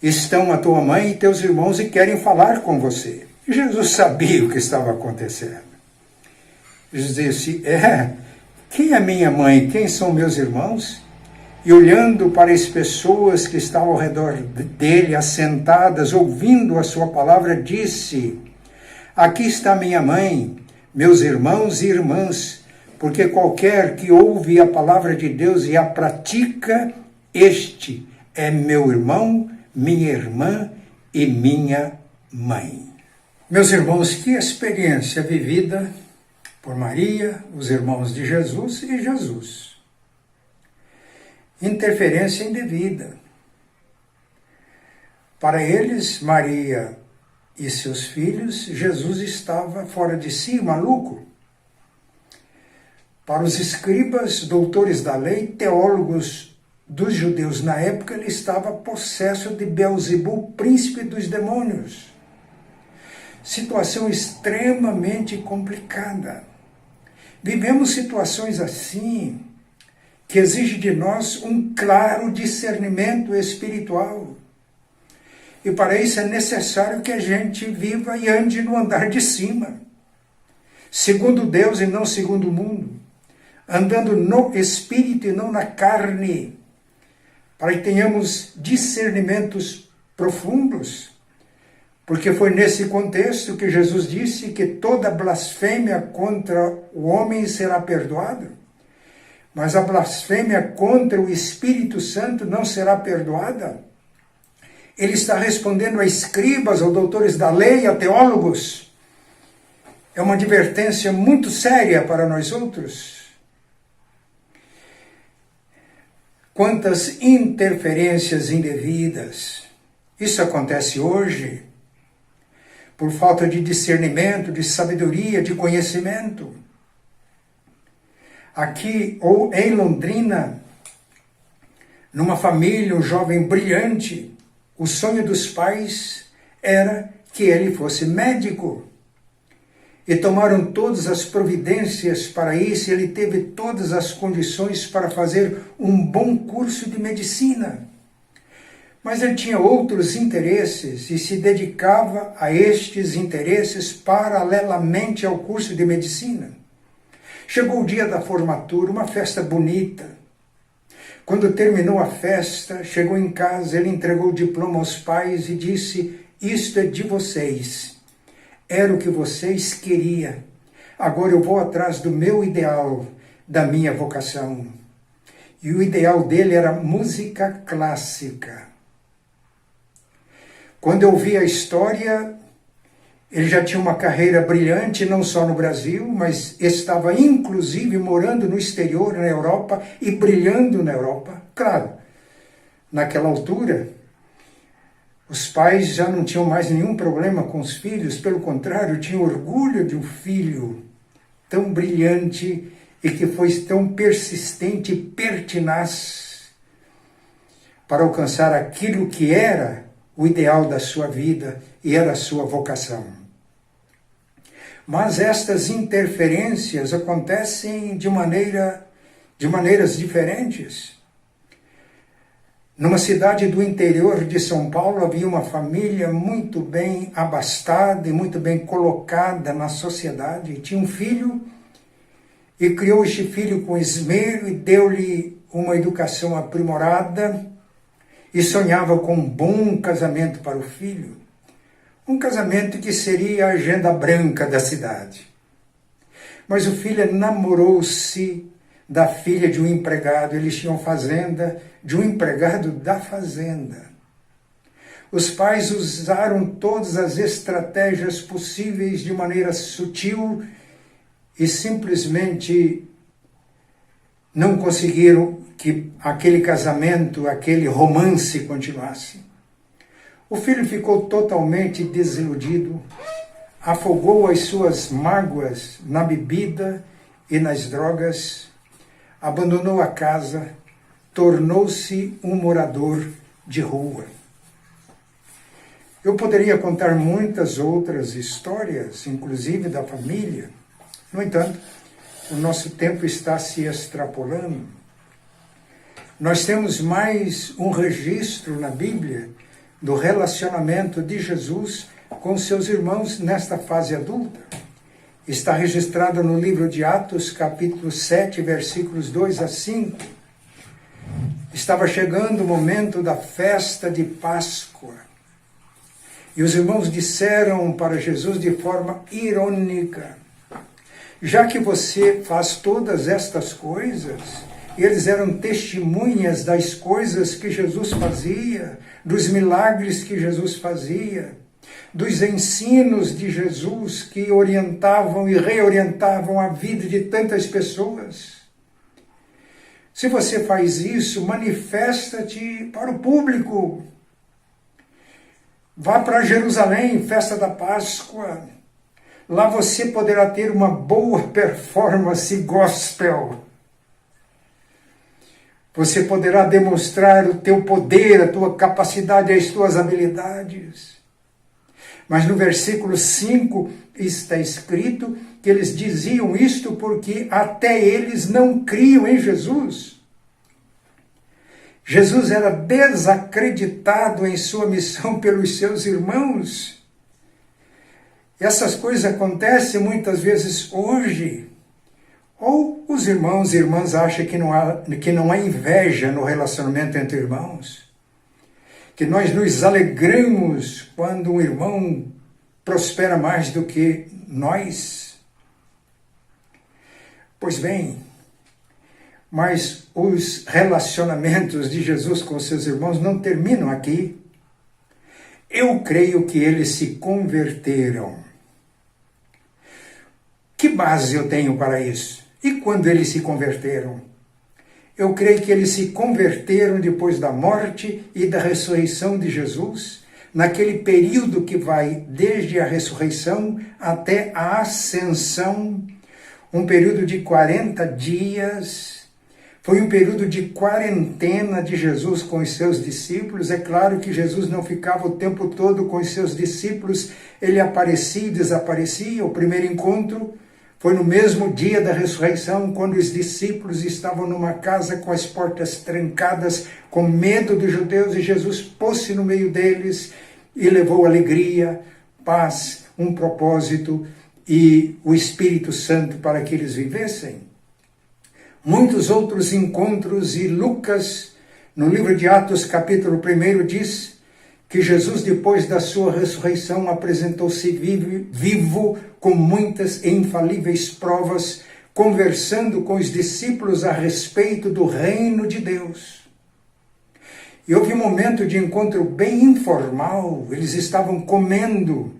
estão a tua mãe e teus irmãos e querem falar com você. E Jesus sabia o que estava acontecendo. Jesus disse, quem é minha mãe? Quem são meus irmãos? E olhando para as pessoas que estavam ao redor dele, assentadas, ouvindo a sua palavra, disse, aqui está minha mãe, meus irmãos e irmãs, porque qualquer que ouve a palavra de Deus e a pratica, este é meu irmão, minha irmã e minha mãe. Meus irmãos, que experiência vivida por Maria, os irmãos de Jesus e Jesus. Interferência indevida. Para eles, Maria e seus filhos, Jesus estava fora de si, maluco. Para os escribas, doutores da lei, teólogos dos judeus na época, ele estava possesso de Belzebu, príncipe dos demônios. Situação extremamente complicada. Vivemos situações assim, que exigem de nós um claro discernimento espiritual. E para isso é necessário que a gente viva e ande no andar de cima, segundo Deus e não segundo o mundo, andando no Espírito e não na carne, para que tenhamos discernimentos profundos, porque foi nesse contexto que Jesus disse que toda blasfêmia contra o homem será perdoada, mas a blasfêmia contra o Espírito Santo não será perdoada. Ele está respondendo a escribas, a doutores da lei, a teólogos. É uma advertência muito séria para nós outros. Quantas interferências indevidas. Isso acontece hoje por falta de discernimento, de sabedoria, de conhecimento. Aqui, ou em Londrina, numa família, um jovem brilhante, o sonho dos pais era que ele fosse médico. E tomaram todas as providências para isso, e ele teve todas as condições para fazer um bom curso de medicina. Mas ele tinha outros interesses e se dedicava a estes interesses paralelamente ao curso de medicina. Chegou o dia da formatura, uma festa bonita. Quando terminou a festa, chegou em casa, ele entregou o diploma aos pais e disse, isto é de vocês. Era o que vocês queriam. Agora eu vou atrás do meu ideal, da minha vocação. E o ideal dele era música clássica. Quando eu vi a história, ele já tinha uma carreira brilhante, não só no Brasil, mas estava inclusive morando no exterior, na Europa, e brilhando na Europa. Claro, naquela altura, os pais já não tinham mais nenhum problema com os filhos, pelo contrário, tinham orgulho de um filho tão brilhante e que foi tão persistente e pertinaz para alcançar aquilo que era o ideal da sua vida e era a sua vocação. Mas estas interferências acontecem de maneiras diferentes. Numa cidade do interior de São Paulo havia uma família muito bem abastada e muito bem colocada na sociedade. Tinha um filho e criou este filho com esmero e deu-lhe uma educação aprimorada e sonhava com um bom casamento para o filho. Um casamento que seria a agenda branca da cidade. Mas o filho namorou-se da filha de um empregado, eles tinham fazenda, de um empregado da fazenda. Os pais usaram todas as estratégias possíveis de maneira sutil e simplesmente não conseguiram que aquele casamento, aquele romance continuasse. O filho ficou totalmente desiludido, afogou as suas mágoas na bebida e nas drogas, abandonou a casa, tornou-se um morador de rua. Eu poderia contar muitas outras histórias, inclusive da família. No entanto, o nosso tempo está se extrapolando. Nós temos mais um registro na Bíblia do relacionamento de Jesus com seus irmãos nesta fase adulta. Está registrado no livro de Atos, capítulo 7, versículos 2 a 5. Estava chegando o momento da festa de Páscoa. E os irmãos disseram para Jesus de forma irônica: já que você faz todas estas coisas, eles eram testemunhas das coisas que Jesus fazia, dos milagres que Jesus fazia, dos ensinos de Jesus que orientavam e reorientavam a vida de tantas pessoas. Se você faz isso, manifesta-te para o público. Vá para Jerusalém, festa da Páscoa. Lá você poderá ter uma boa performance gospel. Você poderá demonstrar o teu poder, a tua capacidade, as tuas habilidades. Mas no versículo 5 está escrito que eles diziam isto porque até eles não criam em Jesus. Jesus era desacreditado em sua missão pelos seus irmãos. Essas coisas acontecem muitas vezes hoje. Ou os irmãos e irmãs acham que não há inveja no relacionamento entre irmãos. Que nós nos alegramos quando um irmão prospera mais do que nós. Pois bem, mas os relacionamentos de Jesus com seus irmãos não terminam aqui. Eu creio que eles se converteram. Que base eu tenho para isso? E quando eles se converteram? Eu creio que eles se converteram depois da morte e da ressurreição de Jesus, naquele período que vai desde a ressurreição até a ascensão, um período de 40 dias. Foi um período de quarentena de Jesus com os seus discípulos. É claro que Jesus não ficava o tempo todo com os seus discípulos, ele aparecia e desaparecia. O primeiro encontro foi no mesmo dia da ressurreição, quando os discípulos estavam numa casa com as portas trancadas, com medo dos judeus, e Jesus pôs-se no meio deles e levou alegria, paz, um propósito e o Espírito Santo para que eles vivessem. Muitos outros encontros, e Lucas, no livro de Atos, capítulo 1, diz que Jesus, depois da sua ressurreição, apresentou-se vivo com muitas e infalíveis provas, conversando com os discípulos a respeito do reino de Deus. E houve um momento de encontro bem informal, eles estavam comendo,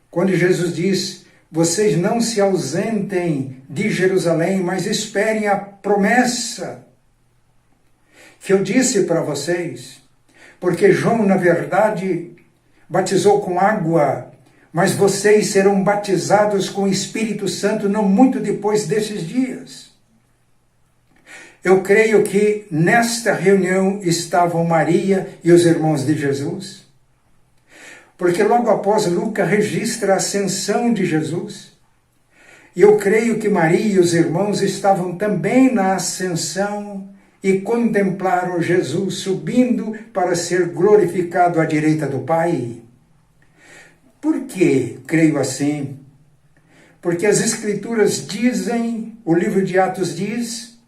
quando Jesus diz: vocês não se ausentem de Jerusalém, mas esperem a promessa que eu disse para vocês. Porque João, na verdade, batizou com água, mas vocês serão batizados com o Espírito Santo não muito depois desses dias. Eu creio que nesta reunião estavam Maria e os irmãos de Jesus. porque logo após Lucas registra a ascensão de Jesus. E eu creio que Maria e os irmãos estavam também na ascensão e contemplaram Jesus subindo para ser glorificado à direita do Pai. Por que creio assim? Porque as Escrituras dizem, o livro de Atos diz,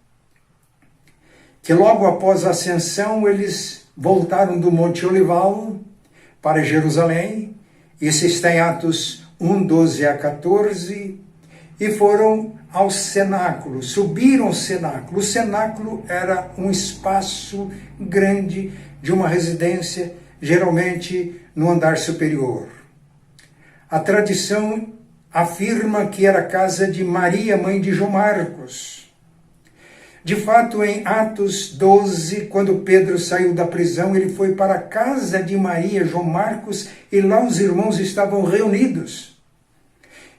que logo após a ascensão eles voltaram do Monte Olival para Jerusalém. Isso está em Atos 1, 12 a 14. E foram ao cenáculo, subiram ao cenáculo. O cenáculo era um espaço grande de uma residência, geralmente no andar superior. A tradição afirma que era a casa de Maria, mãe de João Marcos. De fato, em Atos 12, quando Pedro saiu da prisão, ele foi para a casa de Maria, João Marcos, e lá os irmãos estavam reunidos.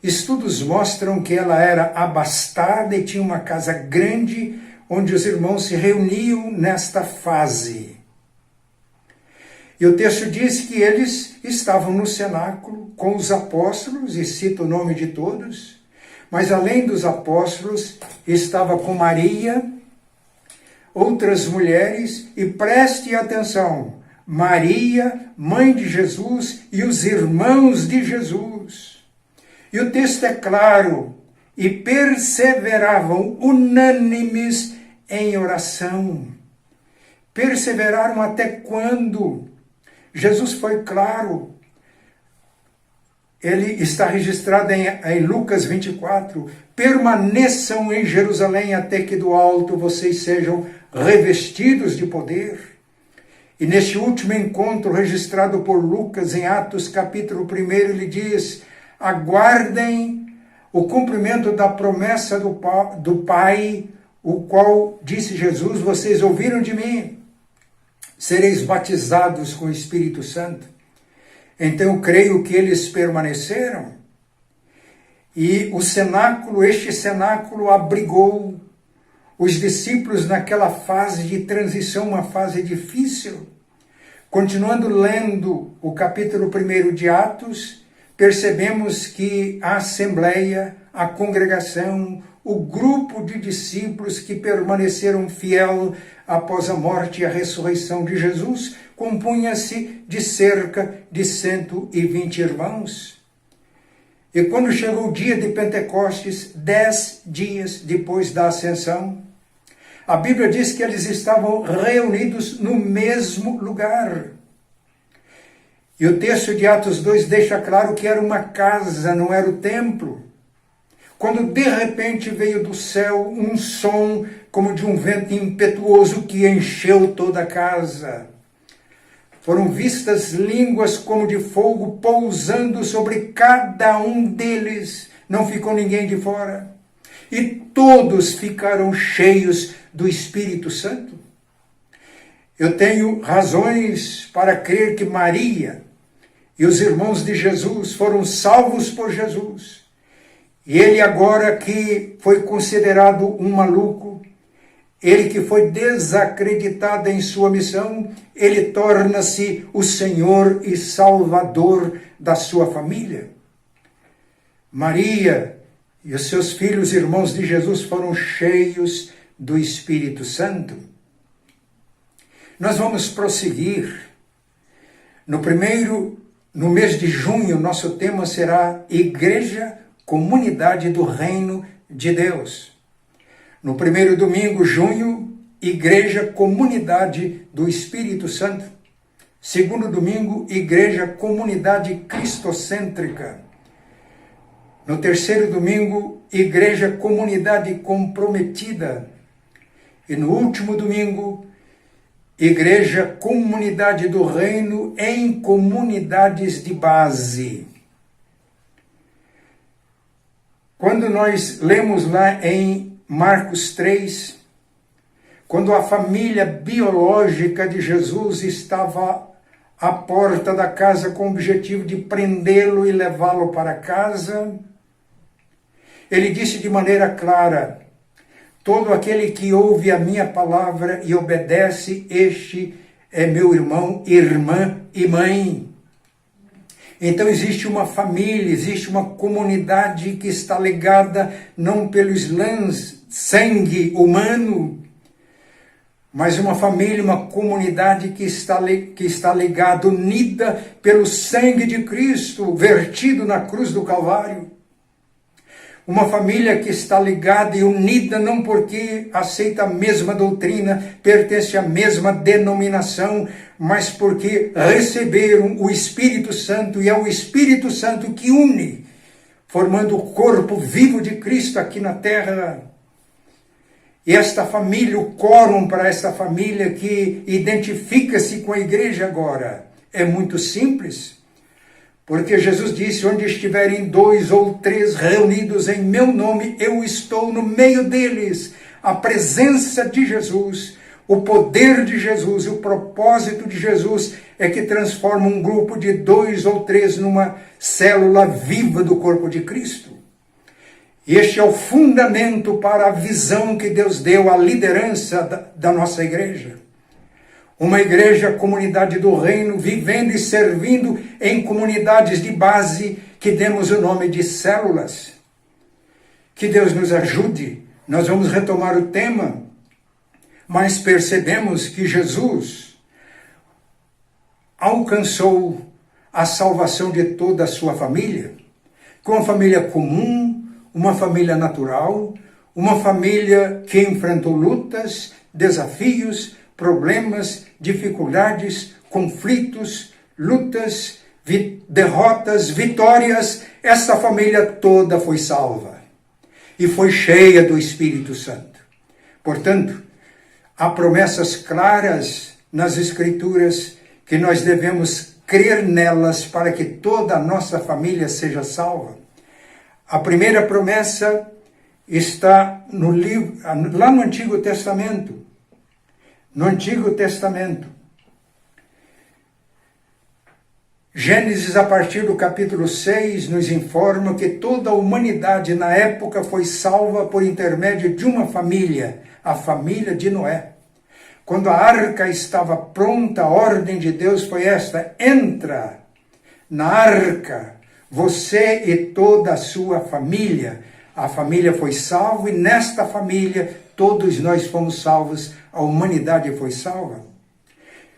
Estudos mostram que ela era abastada e tinha uma casa grande onde os irmãos se reuniam nesta fase. E o texto diz que eles estavam no cenáculo com os apóstolos, e cita o nome de todos, mas além dos apóstolos, estava com Maria, outras mulheres, e preste atenção, Maria, mãe de Jesus, e os irmãos de Jesus. E o texto é claro, e perseveravam unânimes em oração. Perseveraram até quando? Jesus foi claro. Ele está registrado em Lucas 24. Permaneçam em Jerusalém até que do alto vocês sejam revestidos de poder. E neste último encontro registrado por Lucas em Atos capítulo 1, ele diz: aguardem o cumprimento da promessa do Pai, o qual disse Jesus: vocês ouviram de mim, sereis batizados com o Espírito Santo. Então eu creio que eles permaneceram, e este cenáculo abrigou os discípulos naquela fase de transição, uma fase difícil. Continuando lendo o capítulo 1 de Atos, percebemos que a assembleia, a congregação, o grupo de discípulos que permaneceram fiel após a morte e a ressurreição de Jesus, compunha-se de cerca de 120 irmãos. E quando chegou o dia de Pentecostes, 10 dias depois da ascensão, a Bíblia diz que eles estavam reunidos no mesmo lugar. E o texto de Atos 2 deixa claro que era uma casa, não era o templo. Quando de repente veio do céu um som como de um vento impetuoso que encheu toda a casa. Foram vistas línguas como de fogo pousando sobre cada um deles. Não ficou ninguém de fora. E todos ficaram cheios do Espírito Santo. Eu tenho razões para crer que Maria e os irmãos de Jesus foram salvos por Jesus. E ele agora que foi considerado um maluco, ele que foi desacreditado em sua missão, ele torna-se o Senhor e Salvador da sua família. Maria e os seus filhos, irmãos de Jesus, foram cheios do Espírito Santo. Nós vamos prosseguir. No mês de junho, nosso tema será Igreja, Comunidade do Reino de Deus. No primeiro domingo, junho, Igreja, Comunidade do Espírito Santo. Segundo domingo, Igreja, Comunidade Cristocêntrica. No terceiro domingo, Igreja, Comunidade Comprometida. E no último domingo, Igreja, Comunidade do Reino em comunidades de base. Quando nós lemos lá em Marcos 3, quando a família biológica de Jesus estava à porta da casa com o objetivo de prendê-lo e levá-lo para casa, ele disse de maneira clara: todo aquele que ouve a minha palavra e obedece, este é meu irmão, irmã e mãe. Então existe uma família, existe uma comunidade que está ligada não pelo sangue humano, mas uma família, uma comunidade que está ligada, unida pelo sangue de Cristo, vertido na cruz do Calvário. Uma família que está ligada e unida não porque aceita a mesma doutrina, pertence à mesma denominação, mas porque receberam o Espírito Santo, e é o Espírito Santo que une, formando o corpo vivo de Cristo aqui na terra. E esta família, o quórum para esta família que identifica-se com a igreja agora, é muito simples. Porque Jesus disse, onde estiverem 2 ou 3 reunidos em meu nome, eu estou no meio deles. A presença de Jesus, o poder de Jesus, o propósito de Jesus é que transforma um grupo de 2 ou 3 numa célula viva do corpo de Cristo. Este é o fundamento para a visão que Deus deu à liderança da nossa igreja. Uma igreja, comunidade do reino, vivendo e servindo em comunidades de base que demos o nome de células. Que Deus nos ajude. Nós vamos retomar o tema, mas percebemos que Jesus alcançou a salvação de toda a sua família, com uma família comum, uma família natural, uma família que enfrentou lutas, desafios, problemas, dificuldades, conflitos, lutas, derrotas, vitórias. Essa família toda foi salva e foi cheia do Espírito Santo. Portanto, há promessas claras nas Escrituras que nós devemos crer nelas para que toda a nossa família seja salva. A primeira promessa está no livro, lá no Antigo Testamento. No Antigo Testamento, Gênesis, a partir do capítulo 6, nos informa que toda a humanidade na época foi salva por intermédio de uma família, a família de Noé. Quando a arca estava pronta, a ordem de Deus foi esta: entra na arca, você e toda a sua família. A família foi salva e nesta família todos nós fomos salvos, a humanidade foi salva.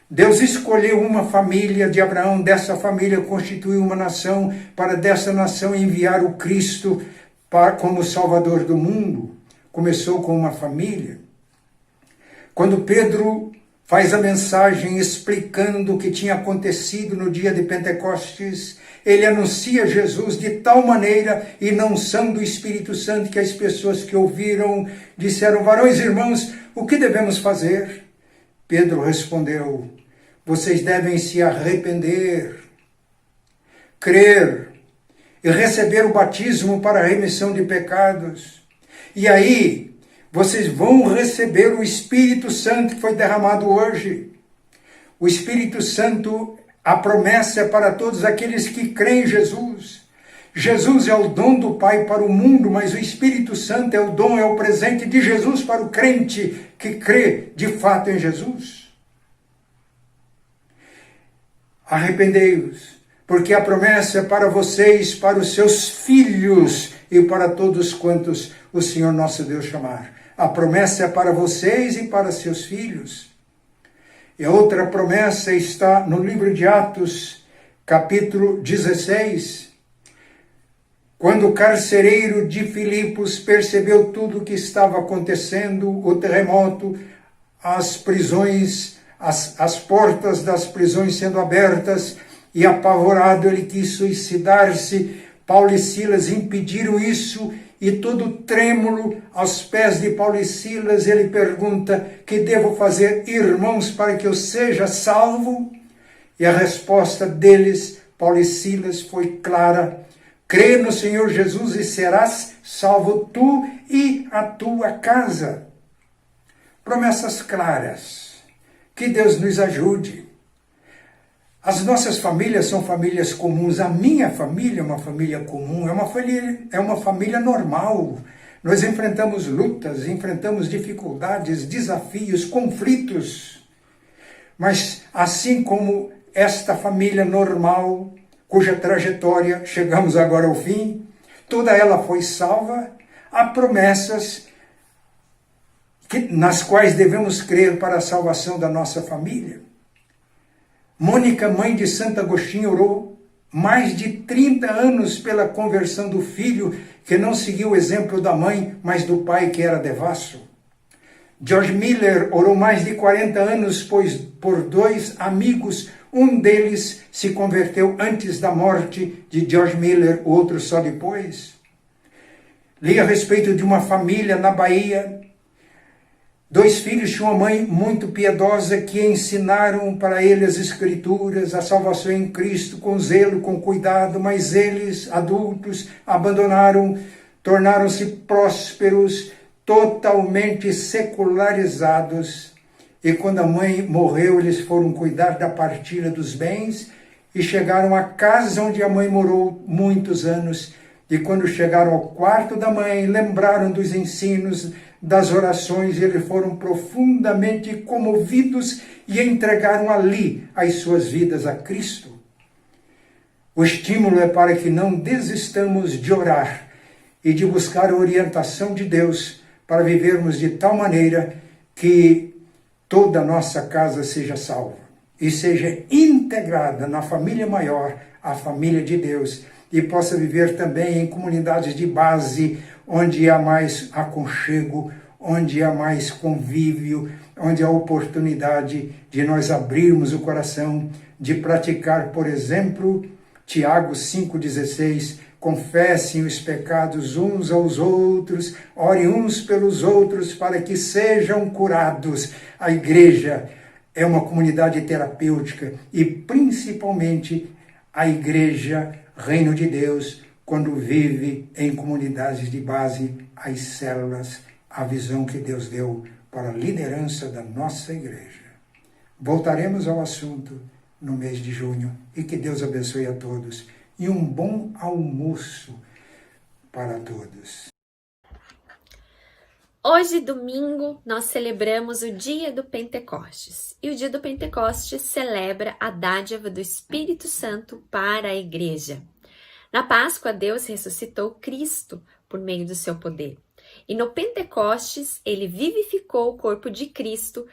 Deus escolheu uma família de Abraão, dessa família constituiu uma nação, para dessa nação enviar o Cristo como Salvador do mundo. Começou com uma família. Quando Pedro faz a mensagem explicando o que tinha acontecido no dia de Pentecostes, ele anuncia Jesus de tal maneira, e não unção do Espírito Santo, que as pessoas que ouviram disseram: varões e irmãos, o que devemos fazer? Pedro respondeu: vocês devem se arrepender, crer e receber o batismo para a remissão de pecados. E aí, vocês vão receber o Espírito Santo que foi derramado hoje. O Espírito Santo, a promessa é para todos aqueles que creem em Jesus. Jesus é o dom do Pai para o mundo, mas o Espírito Santo é o dom, é o presente de Jesus para o crente que crê de fato em Jesus. Arrependei-vos, porque a promessa é para vocês, para os seus filhos e para todos quantos o Senhor nosso Deus chamar. A promessa é para vocês e para seus filhos. E a outra promessa está no livro de Atos, capítulo 16. Quando o carcereiro de Filipos percebeu tudo o que estava acontecendo, o terremoto, as prisões, as portas das prisões sendo abertas, e apavorado ele quis suicidar-se. Paulo e Silas impediram isso, e todo trêmulo aos pés de Paulo e Silas, ele pergunta: que devo fazer, irmãos, para que eu seja salvo? E a resposta deles, Paulo e Silas, foi clara: crê no Senhor Jesus e serás salvo tu e a tua casa. Promessas claras. Que Deus nos ajude. As nossas famílias são famílias comuns. A minha família é uma família comum, é uma família normal. Nós enfrentamos lutas, enfrentamos dificuldades, desafios, conflitos. Mas assim como esta família normal, cuja trajetória chegamos agora ao fim, toda ela foi salva, há promessas nas quais devemos crer para a salvação da nossa família. Mônica, mãe de Santo Agostinho, orou mais de 30 anos pela conversão do filho, que não seguiu o exemplo da mãe, mas do pai, que era devasso. George Miller orou mais de 40 anos por dois amigos. Um deles se converteu antes da morte de George Miller, o outro só depois. Li a respeito de uma família na Bahia. Dois filhos de uma mãe muito piedosa que ensinaram para ele as Escrituras, a salvação em Cristo, com zelo, com cuidado, mas eles, adultos, abandonaram, tornaram-se prósperos, totalmente secularizados. E quando a mãe morreu, eles foram cuidar da partilha dos bens e chegaram à casa onde a mãe morou muitos anos. E quando chegaram ao quarto da mãe, lembraram dos ensinos, das orações, e eles foram profundamente comovidos e entregaram ali as suas vidas a Cristo. O estímulo é para que não desistamos de orar e de buscar a orientação de Deus para vivermos de tal maneira que toda a nossa casa seja salva e seja integrada na família maior, a família de Deus, e possa viver também em comunidades de base, onde há mais aconchego, onde há mais convívio, onde há oportunidade de nós abrirmos o coração, de praticar, por exemplo, Tiago 5,16, confessem os pecados uns aos outros, orem uns pelos outros para que sejam curados. A igreja é uma comunidade terapêutica e, principalmente, a igreja, Reino de Deus, quando vive em comunidades de base, as células, a visão que Deus deu para a liderança da nossa igreja. Voltaremos ao assunto no mês de junho e que Deus abençoe a todos e um bom almoço para todos. Hoje, domingo, nós celebramos o dia do Pentecostes. E o dia do Pentecostes celebra a dádiva do Espírito Santo para a igreja. Na Páscoa, Deus ressuscitou Cristo por meio do seu poder. E no Pentecostes, ele vivificou o corpo de Cristo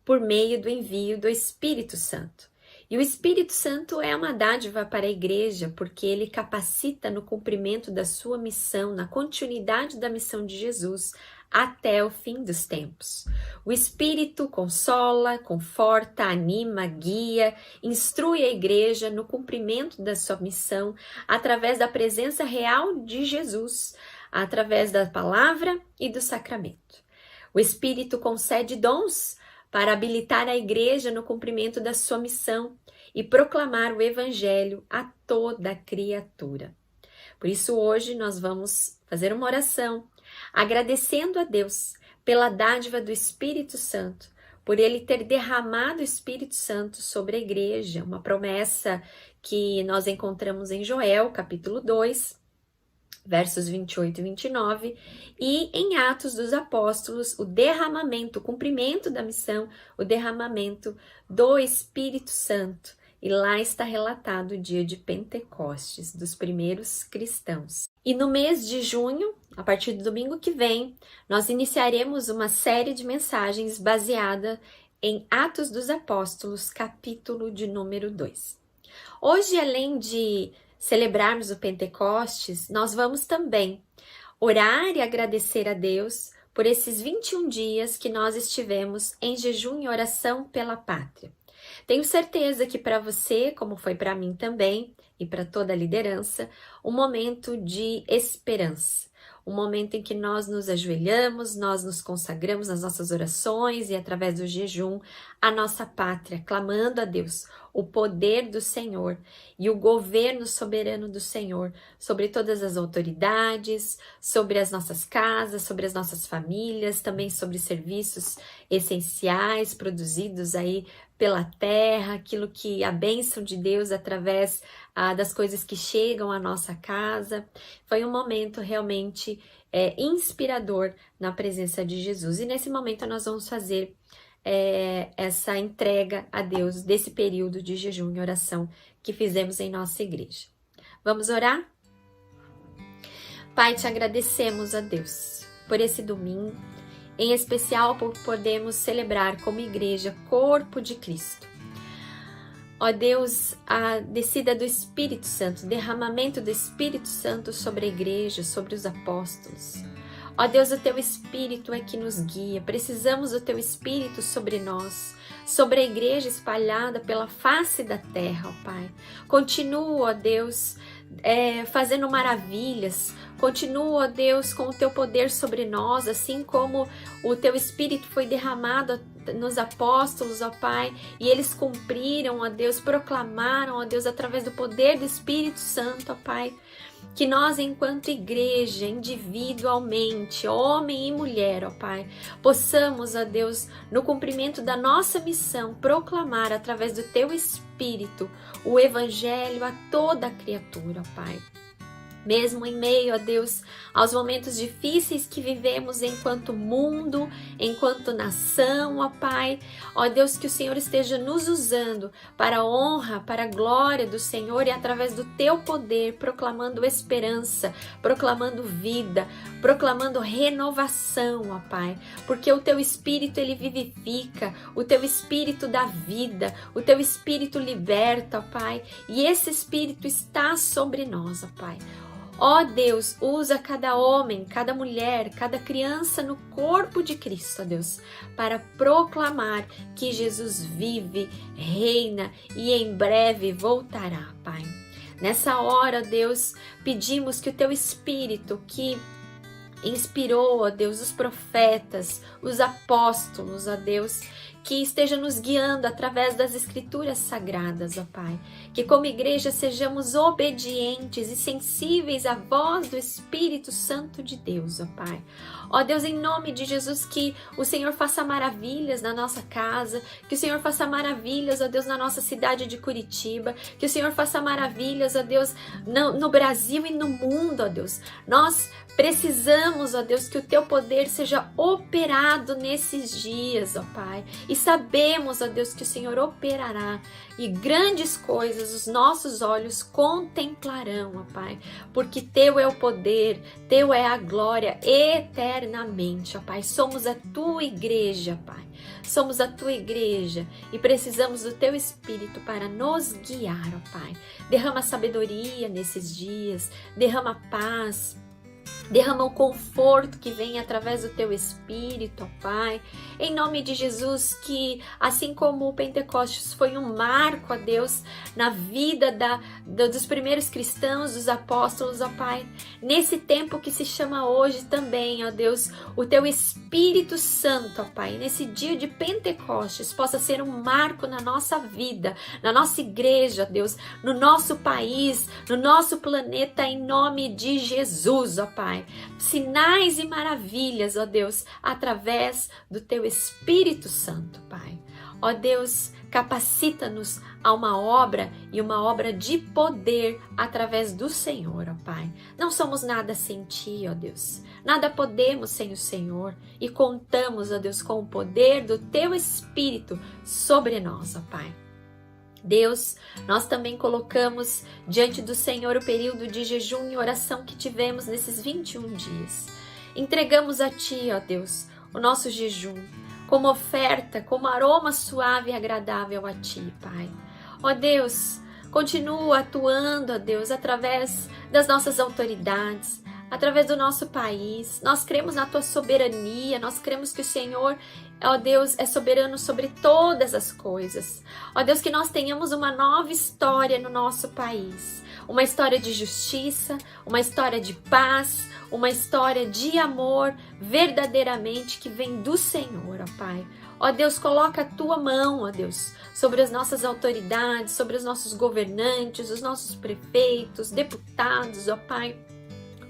por meio do envio do Espírito Santo. E o Espírito Santo é uma dádiva para a igreja, porque ele capacita no cumprimento da sua missão, na continuidade da missão de Jesus, até o fim dos tempos. O Espírito consola, conforta, anima, guia, instrui a igreja no cumprimento da sua missão através da presença real de Jesus, através da palavra e do sacramento. O Espírito concede dons para habilitar a igreja no cumprimento da sua missão e proclamar o Evangelho a toda criatura. Por isso, hoje nós vamos fazer uma oração agradecendo a Deus pela dádiva do Espírito Santo, por ele ter derramado o Espírito Santo sobre a igreja, uma promessa que nós encontramos em Joel, capítulo 2, versos 28 e 29, e em Atos dos Apóstolos, o derramamento, o cumprimento da missão, o derramamento do Espírito Santo. E lá está relatado o dia de Pentecostes, dos primeiros cristãos. E no mês de junho, a partir do domingo que vem, nós iniciaremos uma série de mensagens baseada em Atos dos Apóstolos, capítulo de número 2. Hoje, além de celebrarmos o Pentecostes, nós vamos também orar e agradecer a Deus por esses 21 dias que nós estivemos em jejum e oração pela pátria. Tenho certeza que para você, como foi para mim também, e para toda a liderança, um momento de esperança, um momento em que nós nos ajoelhamos, nós nos consagramos nas nossas orações e através do jejum à nossa pátria, clamando a Deus o poder do Senhor e o governo soberano do Senhor sobre todas as autoridades, sobre as nossas casas, sobre as nossas famílias, também sobre serviços essenciais produzidos aí pela terra, aquilo que a bênção de Deus através das coisas que chegam à nossa casa. Foi um momento realmente inspirador na presença de Jesus. E nesse momento nós vamos fazer essa entrega a Deus desse período de jejum e oração que fizemos em nossa igreja. Vamos orar? Pai, te agradecemos a Deus por esse domingo, em especial por podermos celebrar como igreja corpo de Cristo. Ó Deus, a descida do Espírito Santo, derramamento do Espírito Santo sobre a igreja, sobre os apóstolos. Ó Deus, o Teu Espírito é que nos guia, precisamos do Teu Espírito sobre nós, sobre a igreja espalhada pela face da terra, ó Pai. Continua, ó Deus, fazendo maravilhas, continua, ó Deus, com o Teu poder sobre nós, assim como o Teu Espírito foi derramado nos apóstolos, ó Pai, e eles cumpriram, ó Deus, proclamaram, ó Deus, através do poder do Espírito Santo, ó Pai, que nós, enquanto igreja, individualmente, homem e mulher, ó Pai, possamos, ó Deus, no cumprimento da nossa missão, proclamar através do Teu Espírito o Evangelho a toda a criatura, ó Pai. Mesmo em meio, ó Deus, aos momentos difíceis que vivemos enquanto mundo, enquanto nação, ó Pai, ó Deus, que o Senhor esteja nos usando para a honra, para a glória do Senhor e através do Teu poder, proclamando esperança, proclamando vida, proclamando renovação, ó Pai, porque o Teu Espírito, Ele vivifica, o Teu Espírito dá vida, o Teu Espírito liberta, ó Pai, e esse Espírito está sobre nós, ó Pai. Ó Deus, usa cada homem, cada mulher, cada criança no corpo de Cristo, ó Deus, para proclamar que Jesus vive, reina e em breve voltará, Pai. Nessa hora, ó Deus, pedimos que o Teu Espírito, que inspirou, ó Deus, os profetas, os apóstolos, ó Deus, que esteja nos guiando através das Escrituras Sagradas, ó Pai. Que como igreja sejamos obedientes e sensíveis à voz do Espírito Santo de Deus, ó Pai. Ó Deus, em nome de Jesus, que o Senhor faça maravilhas na nossa casa, que o Senhor faça maravilhas, ó Deus, na nossa cidade de Curitiba, que o Senhor faça maravilhas, ó Deus, no Brasil e no mundo, ó Deus. Nós precisamos, ó Deus, que o Teu poder seja operado nesses dias, ó Pai. E sabemos, ó Deus, que o Senhor operará e grandes coisas os nossos olhos contemplarão, ó Pai. Porque Teu é o poder, Teu é a glória eternamente, ó Pai. Somos a Tua igreja, Pai. Somos a Tua igreja e precisamos do Teu Espírito para nos guiar, ó Pai. Derrama sabedoria nesses dias, derrama paz, derrama o conforto que vem através do Teu Espírito, ó Pai. Em nome de Jesus, que assim como o Pentecostes foi um marco, ó Deus, na vida dos primeiros cristãos, dos apóstolos, ó Pai, nesse tempo que se chama hoje também, ó Deus, o Teu Espírito Santo, ó Pai, nesse dia de Pentecostes, possa ser um marco na nossa vida, na nossa igreja, ó Deus, no nosso país, no nosso planeta, em nome de Jesus, ó Pai. Sinais e maravilhas, ó Deus, através do Teu Espírito Santo, Pai. Ó Deus, capacita-nos a uma obra e uma obra de poder através do Senhor, ó Pai. Não somos nada sem Ti, ó Deus. Nada podemos sem o Senhor e contamos, ó Deus, com o poder do Teu Espírito sobre nós, ó Pai. Deus, nós também colocamos diante do Senhor o período de jejum e oração que tivemos nesses 21 dias. Entregamos a Ti, ó Deus, o nosso jejum como oferta, como aroma suave e agradável a Ti, Pai. Ó Deus, continua atuando, ó Deus, através das nossas autoridades, através do nosso país. Nós cremos na Tua soberania, nós cremos que o Senhor, ó Deus, é soberano sobre todas as coisas. Ó Deus, que nós tenhamos uma nova história no nosso país. Uma história de justiça, uma história de paz, uma história de amor verdadeiramente que vem do Senhor, ó Pai. Ó Deus, coloca a Tua mão, ó Deus, sobre as nossas autoridades, sobre os nossos governantes, os nossos prefeitos, deputados, ó Pai.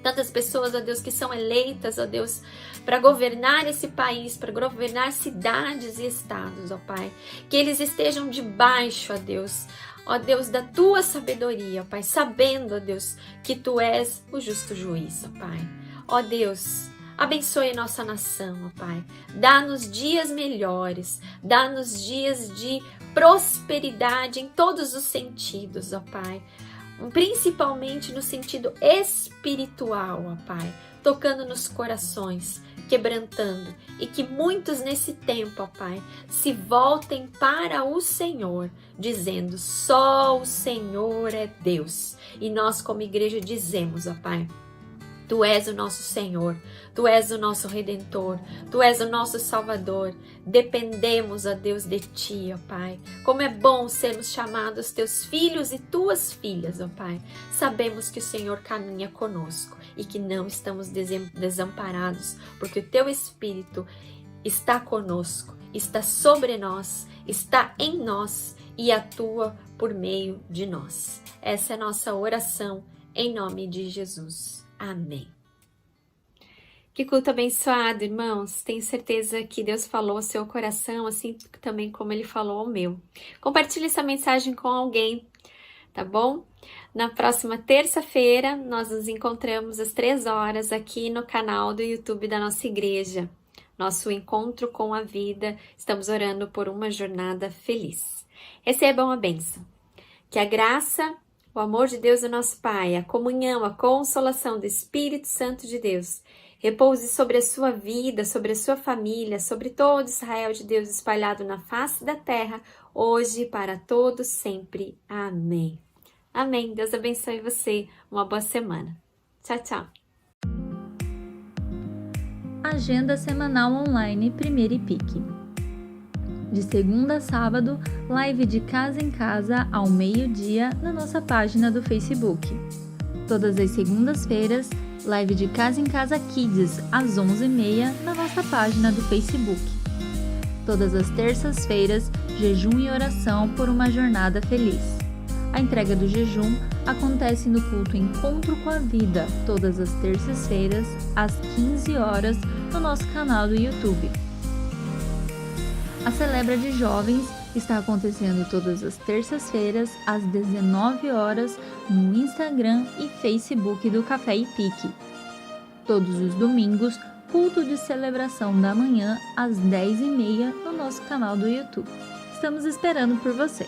Tantas pessoas, ó Deus, que são eleitas, ó Deus, para governar esse país, para governar cidades e estados, ó Pai. Que eles estejam debaixo, ó Deus, da Tua sabedoria, ó Pai, sabendo, ó Deus, que Tu és o justo juiz, ó Pai. Ó Deus, Abençoe nossa nação, ó Pai. Dá-nos dias melhores, dá-nos dias de prosperidade em todos os sentidos, ó Pai. Principalmente no sentido espiritual, ó Pai. Tocando nos corações, quebrantando, e que muitos nesse tempo, ó Pai, se voltem para o Senhor, dizendo: só o Senhor é Deus. E nós como igreja dizemos, ó Pai, Tu és o nosso Senhor, Tu és o nosso Redentor, Tu és o nosso Salvador. Dependemos, ó Deus, de Ti, ó Pai. Como é bom sermos chamados Teus filhos e Tuas filhas, ó Pai. Sabemos que o Senhor caminha conosco e que não estamos desamparados, porque o Teu Espírito está conosco, está sobre nós, está em nós e atua por meio de nós. Essa é a nossa oração, em nome de Jesus. Amém. Que culto abençoado, irmãos. Tenho certeza que Deus falou ao seu coração, assim também como Ele falou ao meu. Compartilhe essa mensagem com alguém, tá bom? Na próxima terça-feira, nós nos encontramos às 3 horas aqui no canal do YouTube da nossa igreja. Nosso encontro com a vida. Estamos orando por uma jornada feliz. Recebam a bênção. Que a graça, o amor de Deus, o nosso Pai, a comunhão, a consolação do Espírito Santo de Deus, repouse sobre a sua vida, sobre a sua família, sobre todo Israel de Deus espalhado na face da terra, hoje e para todos sempre. Amém. Amém. Deus abençoe você. Uma boa semana. Tchau, tchau. Agenda semanal online Primeira IPIC. De segunda a sábado, live de casa em casa ao meio-dia na nossa página do Facebook. Todas as segundas-feiras, live de casa em casa Kids às 11h30 na nossa página do Facebook. Todas as terças-feiras, jejum e oração por uma jornada feliz. A entrega do jejum acontece no culto Encontro com a Vida, todas as terças-feiras, às 15 horas, no nosso canal do YouTube. A Celebra de Jovens está acontecendo todas as terças-feiras, às 19 horas, no Instagram e Facebook do Café IPIC. Todos os domingos, culto de celebração da manhã, às 10h30, no nosso canal do YouTube. Estamos esperando por você!